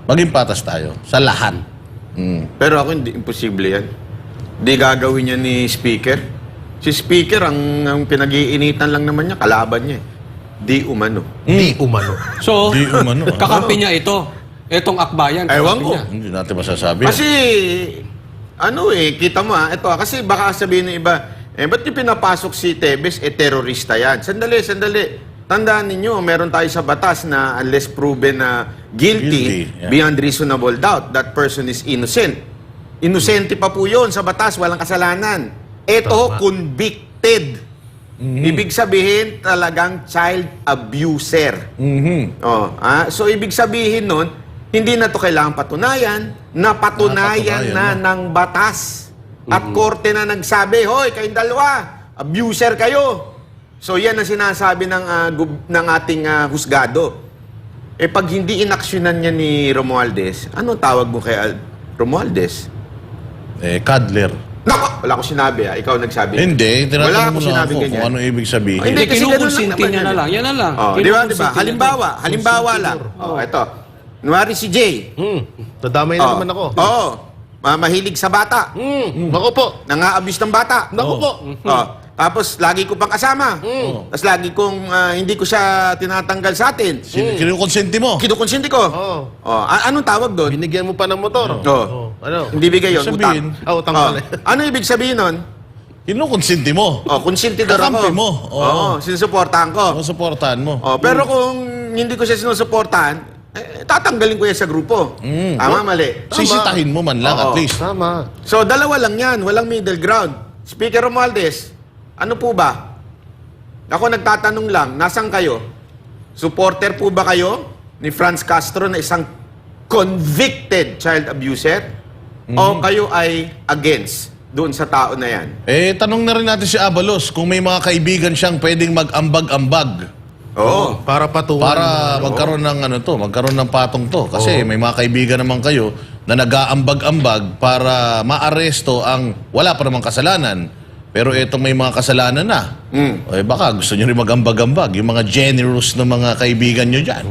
maging patas tayo sa lahat. Pero ako hindi, imposible yan. Hindi gagawin niya ni Speaker. Si Speaker, ang pinag-iinitan lang naman niya, kalaban niya. Di umano. Di umano. So, Di umano. kakampi niya ito. Itong akbayan. Ewan kakampi ko. niya. Hindi natin masasabi. Kasi, kita mo ito kasi baka sabihin ng iba, ba't yung pinapasok si Tebes, terorista yan? Sandali. Tandaan ninyo, meron tayo sa batas na unless proven na guilty, Yeah. beyond reasonable doubt, that person is innocent. Inosente pa po yun sa batas, walang kasalanan. Ito, convicted. Ibig sabihin, talagang child abuser. So, ibig sabihin nun, hindi na to kailangan patunayan, napatunayan na ng batas. At korte na nagsabi, hoy, kayong dalawa, abuser kayo. So, yan ang sinasabi ng ating husgado. Pag hindi inaksyonan niya ni Romualdez, anong tawag mo kay Romualdez? Cuddler. Naku, wala ko sinabi Ikaw nagsabi. Hindi, Wala tinatanong akong mo na sinabi ako ganyan. kung ano ibig sabihin. Hindi, kasi ganun lang Kinukonsinti naman niya yan na lang. Yan na lang. Di ba? Kinukonsinti niya. Halimbawa lang. Ito. Kunwari si Jay. Nadamay na naman ako. Oo. Mahilig sa bata. Ako po. Nang-a-abuse ng bata. Naku po. Tapos lagi ko pang kasama. Tapos lagi kong hindi ko siya tinatanggal sa atin. Kinukonsenti mo. Kinukonsinti ko. Anong tawag doon? Binigyan mo pa ng motor. Ano? Hindi bigay yun. Sabihin, Utang. utang pala. Ano ibig sabihin nun? Kinukonsenti mo. Konsentidor ako. Kakampi mo. Oo. Sinusuportahan ko. Susuportahan mo. Pero kung hindi ko siya sinusuportahan, tatanggalin ko yan sa grupo. Tama, mali. Sisitahin mo man lang at least. Tama. So, dalawa lang yan. Walang middle ground. Speaker Romualdez, ano po ba? Ako nagtatanong lang, nasan kayo? Supporter po ba kayo ni Franz Castro na isang convicted child abuser? O kayo ay against doon sa tao na yan? Tanong na rin natin si Abalos kung may mga kaibigan siyang pwedeng mag-ambag-ambag. Oo. Para patungan. Para magkaroon ng magkaroon ng patong to. Kasi may mga kaibigan naman kayo na nag-aambag-ambag para maaresto ang wala pa namang kasalanan. Pero itong may mga kasalanan na. Baka gusto nyo rin mag-ambag-ambag. Yung mga generous na mga kaibigan nyo dyan.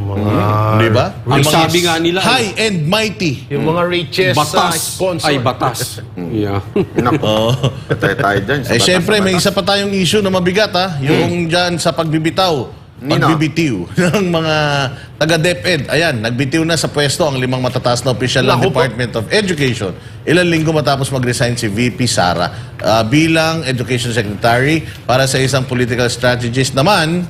Di ba? Ang Yung mga sabi nga nila, high and mighty. Yung mga richest batas sponsor. ay batas. Yeah. Naku. Tayo dyan. sa batas Siyempre, na may batas. isa pa tayong issue na mabigat Yung dyan sa pagbibitaw. Nino? Pagbibitiw ng mga taga-DepEd. Ayan, nagbitiw na sa pwesto ang 5 matataas na opisyal ng Department of Education. Ilang linggo matapos mag-resign si VP Sara bilang Education Secretary. Para sa isang political strategist naman,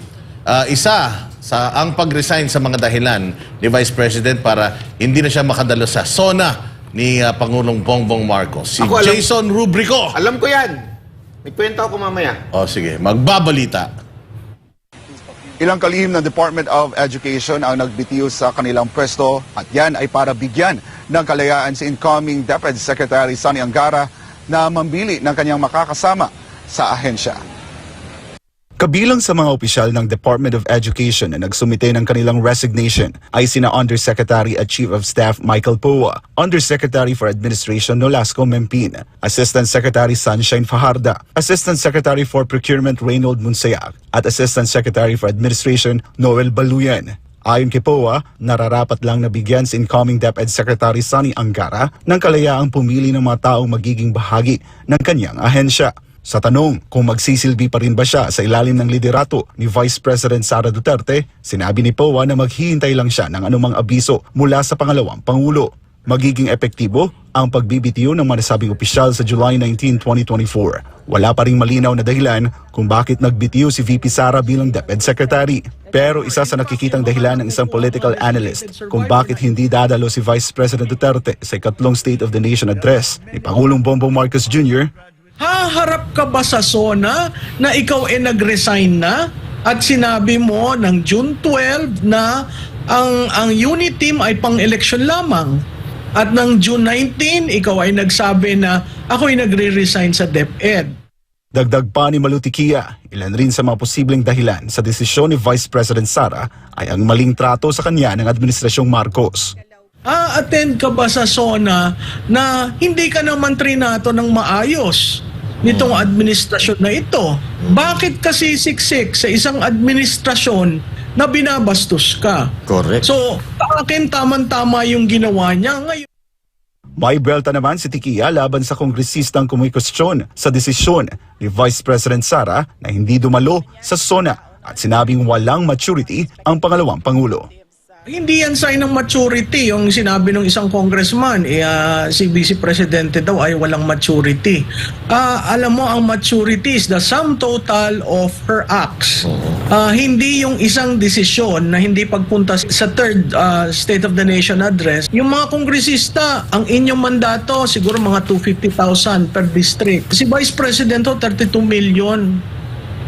isa ang pag-resign sa mga dahilan ni Vice President para hindi na siya makadalo sa SONA ni Pangulong Bongbong Marcos. Si Ako, alam- Jason Rubrico. Alam ko yan. May kwento ako mamaya. O sige, magbabalita. Ilang kalihim ng Department of Education ang nagbitiw sa kanilang pwesto at yan ay para bigyan ng kalayaan si incoming DepEd Secretary Sonny Angara na mambili ng kanyang makakasama sa ahensya. Kabilang sa mga opisyal ng Department of Education na nagsumite ng kanilang resignation ay sina Undersecretary at Chief of Staff Michael Poa, Undersecretary for Administration Nolasco Mempin, Assistant Secretary Sunshine Fajarda, Assistant Secretary for Procurement Reynold Munsayak, at Assistant Secretary for Administration Noel Baluyan. Ayon kay Poa, nararapat lang nabigyan si incoming DepEd Secretary Sonny Angara ng kalayaang pumili ng mga taong magiging bahagi ng kanyang ahensya. Sa tanong kung magsisilbi pa rin ba siya sa ilalim ng liderato ni Vice President Sara Duterte, sinabi ni Poa na maghihintay lang siya ng anumang abiso mula sa pangalawang Pangulo. Magiging epektibo ang pagbibitiw ng manasabing opisyal sa July 19, 2024. Wala pa ring malinaw na dahilan kung bakit nagbitiw si VP Sara bilang DepEd Secretary. Pero isa sa nakikitang dahilan ng isang political analyst kung bakit hindi dadalo si Vice President Duterte sa ikatlong State of the Nation address ni Pangulong Bongbong Marcos Jr. Haharap ka ba sa SONA na ikaw ay nag-resign na at sinabi mo ng June 12 na ang unit team ay pang-eleksyon lamang at ng June 19 ikaw ay nagsabi na ako ay nagre-resign sa DepEd. Dagdag pa ni Malutikia, ilan rin sa mga posibleng dahilan sa desisyon ni Vice President Sara ay ang maling trato sa kanya ng Administrasyong Marcos. A-attend ka ba sa SONA na hindi ka naman trinato ng maayos nitong administrasyon na ito? Bakit kasi siksik sa isang administrasyon na binabastos ka? Correct. So, akin tamang-tama yung ginawa niya. Ngayon, May belta naman si Tikia laban sa kongresistang kumikwestiyon sa desisyon ni Vice President Sara na hindi dumalo sa SONA at sinabing walang maturity ang pangalawang Pangulo. hindi yan sign ng maturity yung sinabi ng isang congressman. Si Vice Presidente daw ay walang maturity. Alam mo, ang maturity is the sum total of her acts. Hindi yung isang desisyon na hindi pagpunta sa third State of the Nation address. Yung mga kongresista, ang inyong mandato siguro mga 250,000 per district. Si Vice President 32 million.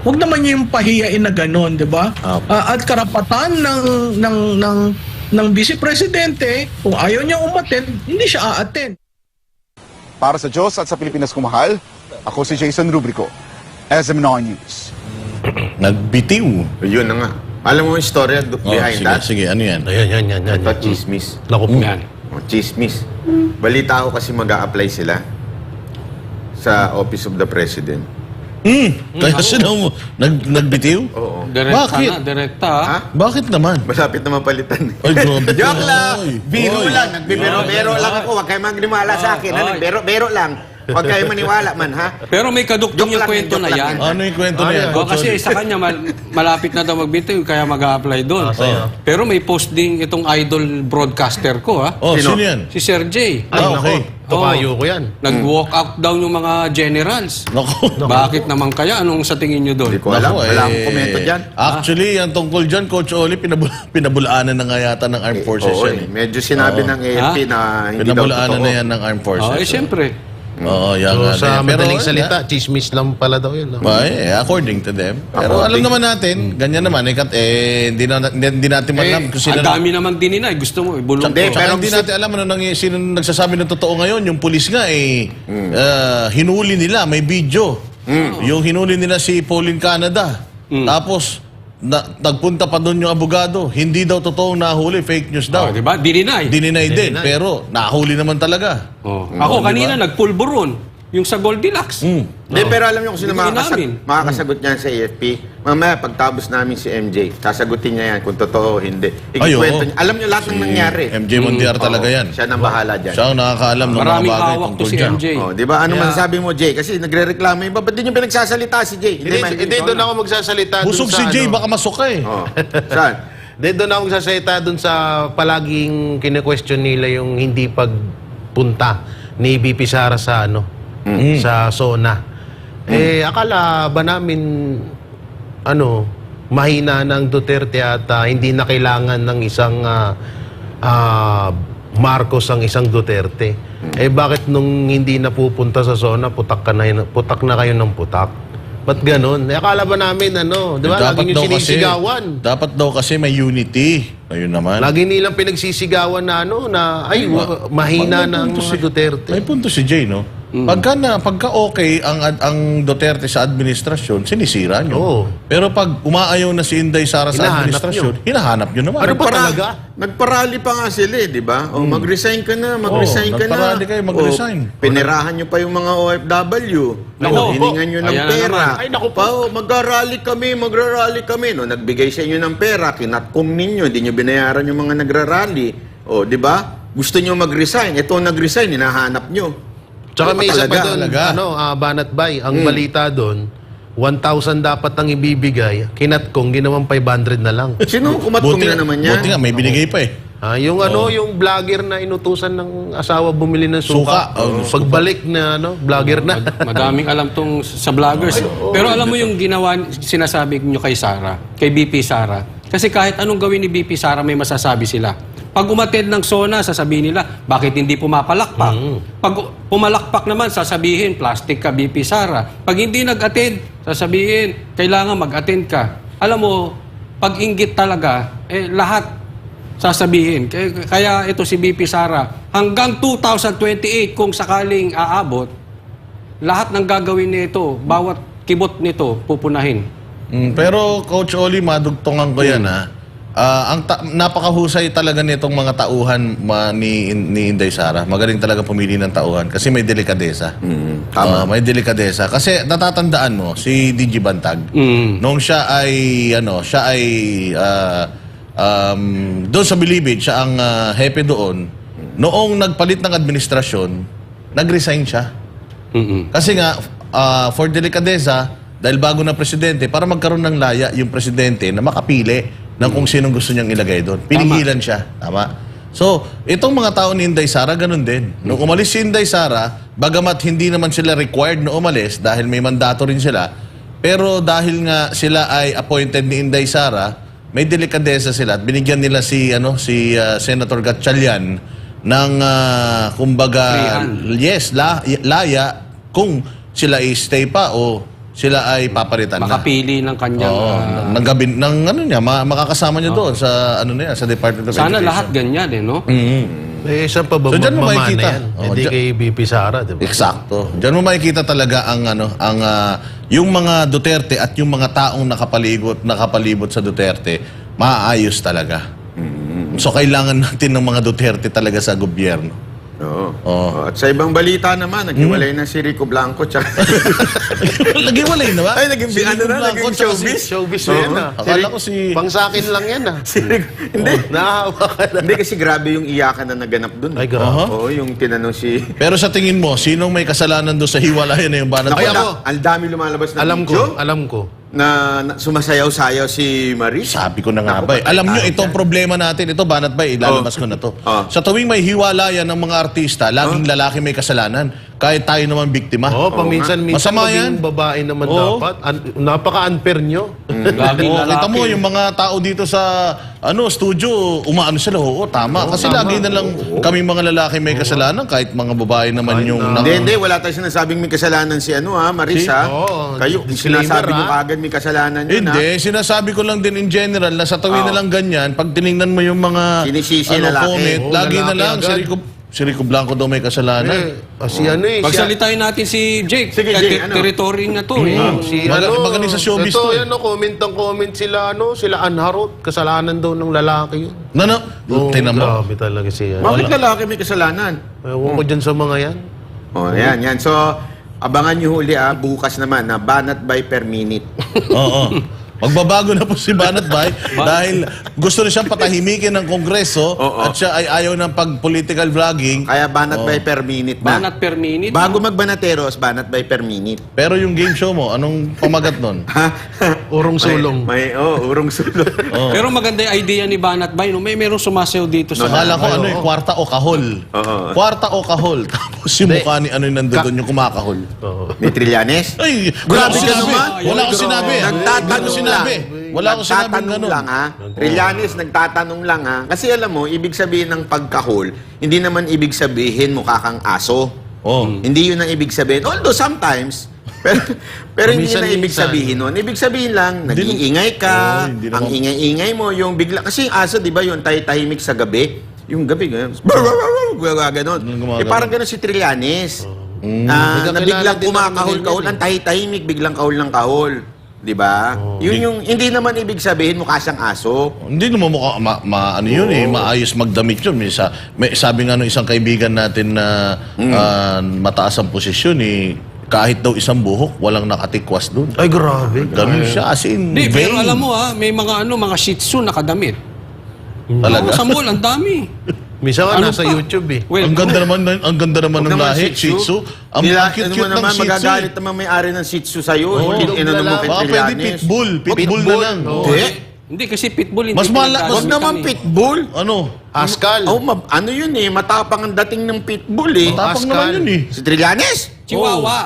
Huwag naman niyo yung pahiyain na gano'n, di ba? At karapatan ng Vice Presidente, kung ayaw niya umattend, hindi siya a-attend. Para sa Diyos at sa Pilipinas kumahal, ako si Jason Rubrico, SM9 News. Nagbitiw. Yun na nga. Alam mo yung story behind that? Sige, ano yan? Yan. Ito, chismis. Naku po. Chismis. Balita ko kasi mag-a-apply sila sa Office of the President. Kaya sila mo nagbitiw? Oo. Bakit? Direkta. Ha? Bakit naman? Masapit na mapalitan. Ay, grabe. Joke lang! Biro Oy. lang. Nagbibiro-biro lang ako. Huwag kayo magniwala sa akin. Nagbiro-biro lang. Huwag kayo maniwala man, ha? Pero may kadugtong yung kwento na yan. Ano yung kwento na yan? Kasi sa kanya, malapit na daw magbitiw, kaya mag-a-apply doon. Pero may post din itong idol broadcaster ko, ha? Oh, sino yan? Si Sir J. Okay. Tukayo ko yan. Nag-walk out down yung mga generals. Naku. Bakit naman kaya? Anong sa tingin nyo doon? Hindi ko alam. Naku, Wala akong komento dyan. Actually, ang tungkol dyan, Coach Oli, pinabulaanan na nga yata ng Armed Forces Oo, yan. medyo sinabi ng AFP na hindi daw Pinabulaanan totoo. na yan ng Armed Forces. Siyempre. Oo, yan So, nga. sa Pero, madaling salita, chismis lang pala daw yun. No? according to them. Pero alam naman natin, ganyan naman, hindi natin alam kung sino. Ang dami namang dininay. Gusto mo, ibulong Hindi, ko. pero hindi natin alam sino nagsasabi ng totoo ngayon. Yung pulis nga, hinuli nila, may video. Yung hinuli nila si Pauline Canada. Tapos, nagpunta pa doon yung abogado. Hindi daw totoong nahuli, fake news daw. Diba? Dininay. Dininay din, pero nahuli naman talaga. Ako kanina nagpulburon. Yung sa Goldilocks. Hindi, pero alam niyo kung sino Hindi namin. makakasagot niyan sa AFP. Mamaya, pagtabos namin si MJ, sasagutin niya yan kung totoo o hindi. Ay, Ikikwento oo. niya. Alam niyo lahat ng nangyari. MJ Montiar talaga yan. Siya nang bahala dyan. Siya ang nakakaalam ng mga Maraming bagay hawak to tungkol si dyan. MJ. Di ba? Ano masasabi mo, Jay? Kasi nagre-reklamo yung iba. Ba't di niyo pinagsasalita si Jay? Hindi doon ako magsasalita. Busog si Jay, baka masuka eh. Saan? Hindi doon ako magsasalita doon sa palaging kine-question nila yung hindi pagpunta ni BP Sara sa sa SONA. Akala ba namin mahina ng Duterte at hindi na kailangan ng isang Marcos ang isang Duterte. Eh bakit nung hindi napupunta sa zona, putak na kayo ng putak? Ba't ganun? Eh, akala ba namin, di ba? Lagi nyo sinisigawan. Dapat daw kasi may unity. Ayun naman. Lagi nilang pinagsisigawan na mahina na ang mga Duterte. May punto si Jay, no? Pagka okay ang Duterte sa administrasyon, sinisira nyo. Oo. Pero pag umaayaw na si Inday Sara sa administrasyon, hinahanap nyo naman. Ano ba talaga? Nagparali pa nga sila, di ba? O mag-resign ka na, mag-resign ka na. Nagparali kayo, mag-resign. Pinirahan nyo pa yung mga OFW. Hiningan nyo ng pera. Ay, naku po. Mag-rally kami. No, nagbigay sa inyo ng pera, kinatkom ninyo, hindi nyo binayaran yung mga nagrarally. O, di ba? Gusto nyo mag-resign. Ito nag-resign, hinahanap nyo. Tsaka may isa pa doon, Banat Bay, ang balita doon, 1,000 dapat ang ibibigay, kinatkong, ginawang 500 na lang. Sino kumatkong na naman yan? Buti nga, may binigay pa eh. Yung yung vlogger na inutusan ng asawa bumili ng suka. Pagbalik na vlogger na. Madaming alam tong sa vloggers. Pero alam mo yung ginawa, sinasabi nyo kay Sara, kay BP Sara. Kasi kahit anong gawin ni BP Sara, may masasabi sila. Pag umattend ng SONA, sasabihin nila, bakit hindi pumapalakpak? Pag pumalakpak naman, sasabihin, plastic ka, BP Sara. Pag hindi nag-attend, sasabihin, kailangan mag-attend ka. Alam mo, pag inggit talaga, lahat sasabihin. Kaya ito si BP Sara, hanggang 2028, kung sakaling aabot, lahat ng gagawin nito, bawat kibot nito, pupunahin. Pero Coach Oli, madugtongan ko yan napakahusay talaga nitong mga tauhan ni Inday Sara. Magaling talaga pumili ng tauhan kasi may delikadesa. Tama. May delikadesa. Kasi natatandaan mo, si DJ Bantag, nung siya ay doon sa Bilibid, siya ang hepe doon. Noong nagpalit ng administrasyon, nag-resign siya. Kasi nga, for delikadesa, dahil bago na presidente, para magkaroon ng laya yung presidente na makapili ng kung sinong gusto niyang ilagay doon. Pinigilan siya. Tama. So, itong mga tao ni Inday Sara, ganun din. Nung umalis si Inday Sara, bagamat hindi naman sila required na umalis dahil may mandato rin sila, pero dahil nga sila ay appointed ni Inday Sara, may delikadesa sila at binigyan nila si Senator Gatchalian ng kumbaga laya kung sila ay stay pa o sila ay papalitan makapili ng kanyang makakasama niya doon sa sa Department of Education. Sana lahat ganyan no? Eh, saan pa ba so, dyan mo makikita. Hindi kay BP Sara, diba? Eksakto. Diyan mo makikita talaga ang yung mga Duterte at yung mga taong nakapalibot sa Duterte, maayos talaga. So kailangan natin ng mga Duterte talaga sa gobyerno. Oo. At sa ibang balita naman, naghiwalay na si Rico Blanco. Naghiwalay na ba? Ay, naging showbiz. Showbiz na yan Akala ko si... Pangsakin lang yan Hindi. Nahawa ka na. Hindi kasi grabe yung iyakan na naganap dun. Ay, grabe. Oo, yung tinanong si... Pero sa tingin mo, sinong may kasalanan doon sa hiwalayan na yung Banat Bay? Ang dami lumalabas na video. Alam ko. Na sumasayaw-sayaw si Marie. Sabi ko na nga ba. Alam nyo, itong problema natin, ito Banat Bay, ilalabas ko na to. Sa tuwing may hiwalayan ng mga artista, laging lalaki may kasalanan. Kahit tayo naman biktima. Paminsan-minsan maging babae naman dapat. Napaka-unfair nyo. Kita mo, yung mga tao dito sa studio, umaano sila. Tama. Kasi lagi na lang kami mga lalaki may kasalanan, kahit mga babae naman yung... Hindi, wala tayo sinasabing may kasalanan si Maris, ha? Kayo, sinasabi nyo kagad may kasalanan yun, Hindi, sinasabi ko lang din in general na sa tuwing na lang ganyan, pag tinignan mo yung mga comment, lagi na lang, si Rico Blanco daw may kasalanan. Pagsalitain natin si Jake. Sige, Jake, territory na to. Magaling sa showbiz to. Ito, comment sila, sila Anharot, kasalanan daw ng lalaki yun. Tingnan mo. Grabe talaga siya. Bakit lalaki may kasalanan? Ewan ko dyan sa mga yan. Yan. So, abangan nyo huli bukas naman na Banat Bay per minute. Oo. Magbabago na po si Banat Bay dahil gusto na siyang patahimikin ng Kongreso at siya ay ayaw ng pag-political vlogging. Kaya Banat Bay per minute na. Banat per minute? Bago magbanateros, Banat Bay per minute. Pero yung game show mo, anong pamagat nun? Urong sulong. Urong sulong. Pero maganda yung idea ni Banat Bay. May merong sumasayaw dito sa... Nakala ko kwarta o kahol. Kwarta o kahol. Tapos yung mukha ni yung nandun yung kumakahol. Ni Trillanes? Ay, grabe ka naman. Wala akong sinabi. Nagtatanong lang. Wala akong sinabing nagtatanong ganun. lang ha. Trillanes, nagtatanong lang ha. Kasi alam mo, ibig sabihin ng pagkahol, hindi naman ibig sabihin mukha kang aso. Oh. Hindi yun ang ibig sabihin. Although sometimes, pero hindi yun ang ibig sabihin nun. Ibig sabihin lang, nag-iingay ka, hindi ang naman- ingay-ingay mo, yung bigla, kasi yung aso, di ba, yung tahimik sa gabi, yung gabi, gano'n, gano'n. Eh, parang gano'n si Trillanes. Na biglang kumakahol-kahol, ang tahimik, biglang kahol ng kahol. Di ba? Yun yung, hindi naman ibig sabihin mukha siyang aso. Hindi naman mukha, ano yun eh, maayos magdamit yun. Sabi nga nung isang kaibigan natin na mataas ang posisyon eh, kahit daw isang buhok, walang nakatikwas doon. Ay, grabe. Ganun siya, as in, Hindi, pero vain. alam mo may mga Shih Tzu nakadamit. Talaga? Sa mall, ang dami. Minsan nga Ano nasa pa? YouTube eh. Well, ang ganda naman ng lahi, Shih Tzu. Ang Nila, cute-cute ano mo ng naman, Shih Tzu. magagalit naman may-ari ng Shih Tzu sa'yo. Hindi inano mo kay Baka pwede Trillanes. pitbull. Pitbull na lang. Hindi. Hindi kasi pitbull hindi Mas mahal- Huwag naman pitbull. Ano? Pascal. Oh, ano yun eh, matapang ang dating ng pitbull eh. Matapang naman yun eh. Si Trillanes? Chihuahua.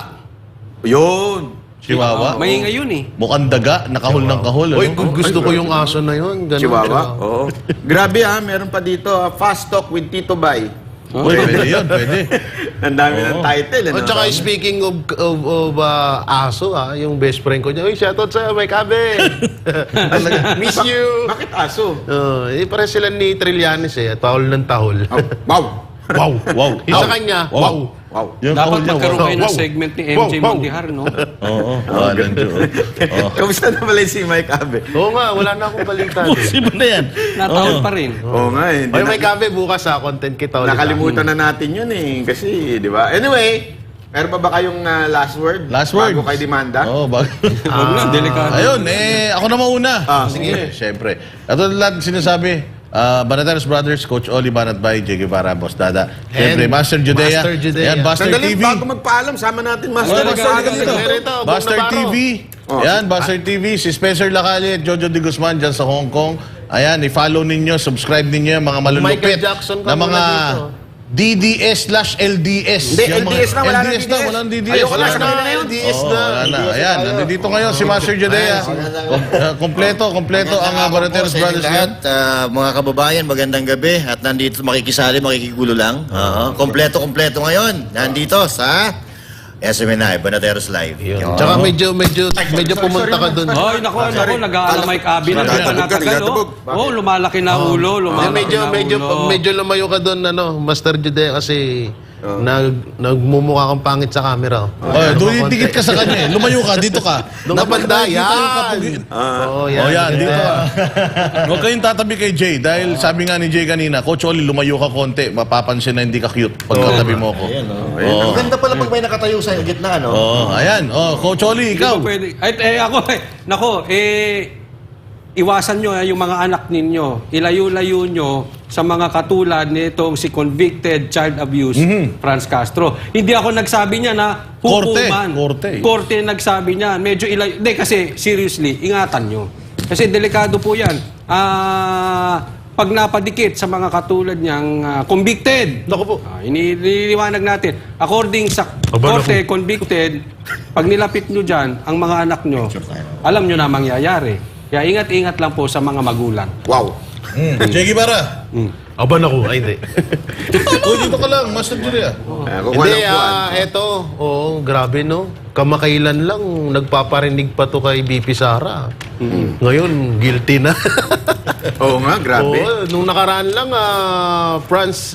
Yun. Chihuahua. Maingay yun eh. Mukhang daga, nakahol ng kahol. Uy, Ano? gusto ko yung aso na yun. Ganun, Chihuahua? ganun. Oo. Grabe ha, meron pa dito, Fast Talk with Tito Bay. Uy, pwede yun, pwede. Ang dami ng title. Oh, tsaka speaking of aso, yung best friend ko niya, uy, shoutout sa'yo, may kabe. Miss you. Bakit aso? Pare sila ni Trillanes eh, tahol ng tahol. Wow. Wow, wow. Isa kanya, wow. Wow. Yung Dapat kahol niya, magkaroon wow. kayo ng Wow. segment ni Wow, MJ wow. Mondihar, no? Oo, walang Diyos. Kamusta na pala si Mike Abe? Oo nga, wala na akong balita. Posible na yan. Natawag pa rin. Oo nga eh. Oy, may kabe bukas content kita ulit. Nakalimutan na natin yun eh. Kasi, di ba? Anyway, meron pa ba kayong last word? Last word. Bago kay Demanda? Oo, bago. Huwag na, delikado. Ayun, ako na mauna. Sige. Siyempre. Ito lahat sinasabi. Banateros Brothers, Coach Oli Banatbay, J. Guevara, Boss Dada. Siyempre, Master Judea. Master Judea. Ayan, Buster Sandali, TV. bago magpaalam, sama natin Master. Wala, Master wala, dito. wala. Buster TV. Ayan, Buster TV. Si Spencer Lacalle at Jojo de Guzman dyan sa Hong Kong. Ayan, i-follow ninyo, subscribe ninyo yung mga malulupit Michael Jackson ka na mga muna dito. Hindi, DDS/LDS. Yung mga- LDS na, wala na LDS na, walang DDS. Ayoko na, Wala sa kanila na yun. LDS Oo, na. wala na. Ayan, nandito ngayon si Master Judea. Kompleto ang Banateros Brothers lahat, yan. mga kababayan, magandang gabi. At nandito makikisali, makikigulo lang. Kompleto ngayon. Nandito sa SMNI, Banateros Live. Tsaka medyo pumunta ka dun. Ay, naku, nag-aalamay kabi na nagtatagal, oh. Lumalaki na ulo, lumalaki na ulo. Medyo lumayo ka dun, Master Judea, kasi nagmumukha kang pangit sa camera. Dikit ka sa kanya eh. Lumayo ka, dito ka. Nung kapanda, yan. Oh, yan, dito ka. Huwag kayong tatabi kay Jay dahil sabi nga ni Jay kanina, Coach Oli, lumayo ka konti, mapapansin na hindi ka cute pag katabi mo ko. Ang ganda pala pag may nakatayo sa gitna, no? Ayan. Coach Oli, ikaw. Pwede. Iwasan nyo yung mga anak ninyo. Ilayo-layo nyo sa mga katulad nitong si convicted child abuse, Franz Castro. Hindi ako nagsabi niya na hukuman. Korte nagsabi niya. Medyo ilayo. Hindi, kasi seriously, ingatan nyo. Kasi delikado po yan. Pag napadikit sa mga katulad niyang convicted. Naku po. Iniliwanag natin. According sa korte, convicted, pag nilapit nyo dyan, ang mga anak nyo, alam nyo na mangyayari. Kaya ingat-ingat lang po sa mga magulang. Wow. Jay Guevara. Aban ako. Ay, hindi. Dito ka lang, Master Judea. Hindi, grabe, no? Kamakailan lang, nagpaparinig pa to kay BP Sara. Ngayon, guilty na. Oo nga, grabe. Nung nakaraan lang, Franz,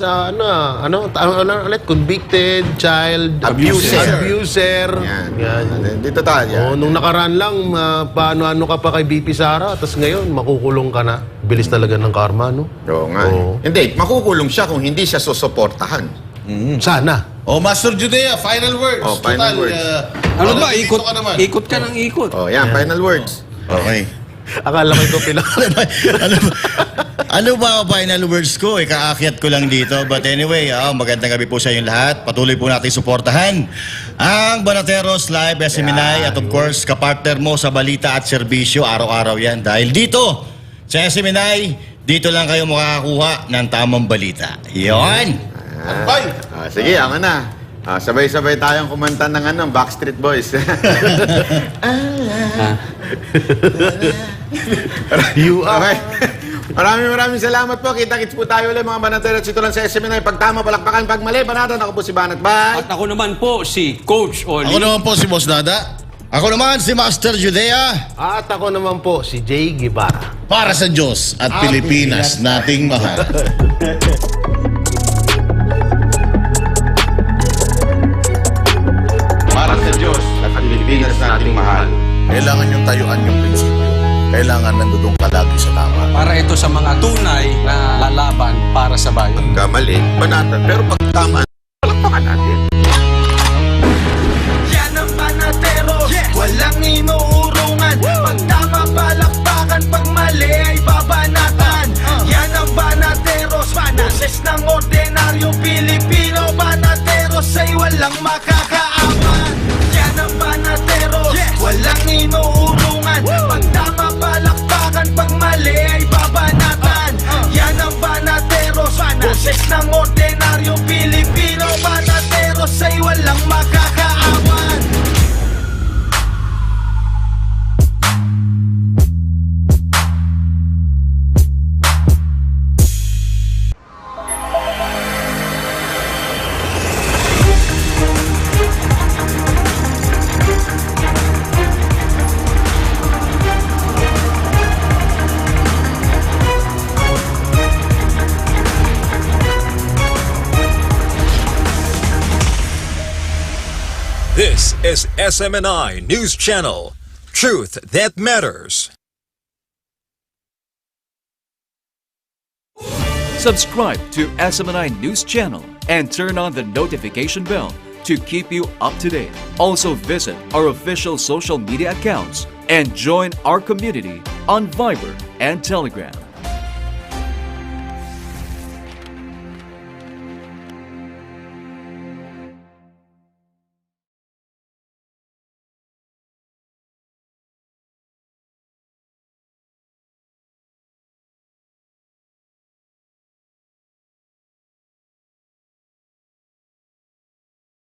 convicted child abuser. Yan. Dito tayo. Nung nakaraan lang, paano ka pa kay BP Sara, tapos ngayon, makukulong ka na. Bilis talaga ng karma, no? Oo nga. Hindi, makukulong siya kung hindi siya susuportahan. Sana. Master Judea, final words. Final words. Ano ba? Ikot ka naman. Ikot ka ng ikot. Yan, final words. Okay. Akala ko ito Ano ba final words ko? Ikaakyat ko lang dito. But anyway, magandang gabi po sa inyong lahat. Patuloy po natin suportahan ang Banateros Live, SMNI, at of course, kapartner mo sa balita at serbisyo. Araw-araw yan. Dahil dito, sa SMNI, dito lang kayo makakakuha ng tamang balita. Yon! Sige, ako na. Sabay-sabay tayong kumanta ng Backstreet Boys. You are. Okay. Maraming salamat po. Kita-kits po tayo ulit mga Banateros. Ito lang sa SMNI. Pag tama, palakpakan. Pag mali, banatan. Ako po si Banat. Bye! At ako naman po si Coach Oli. Ako naman po si Boss Dada. Ako naman si Master Judea. At ako naman po, si Jay Guevara. Para sa Diyos at Pilipinas nating mahal. Para sa Diyos at Pilipinas nating mahal. Kailangan yung tayuan yung prinsipyo. Kailangan nandudong ka lagi sa tama. Para ito sa mga tunay na lalaban para sa bayan. Kamali, banatan. Pero pag tama, palakpakan natin. Yan ang Banateros, walang inuurungan. Pag tama, palakpakan. Pag mali ay babanatan. Yan ang Banateros, boses ng ordinaryong Pilipino. Banateros ay walang makakaawan. Yan ang Banateros, walang inuurungan. Pag tama, palakpakan. Pag mali ay babanatan. Yan ang Banateros, boses ng ordinaryong Pilipino. Banateros ay walang makakaawan. This is SMNI News Channel. Truth that matters. Subscribe to SMNI News Channel and turn on the notification bell to keep you up to date. Also visit our official social media accounts and join our community on Viber and Telegram.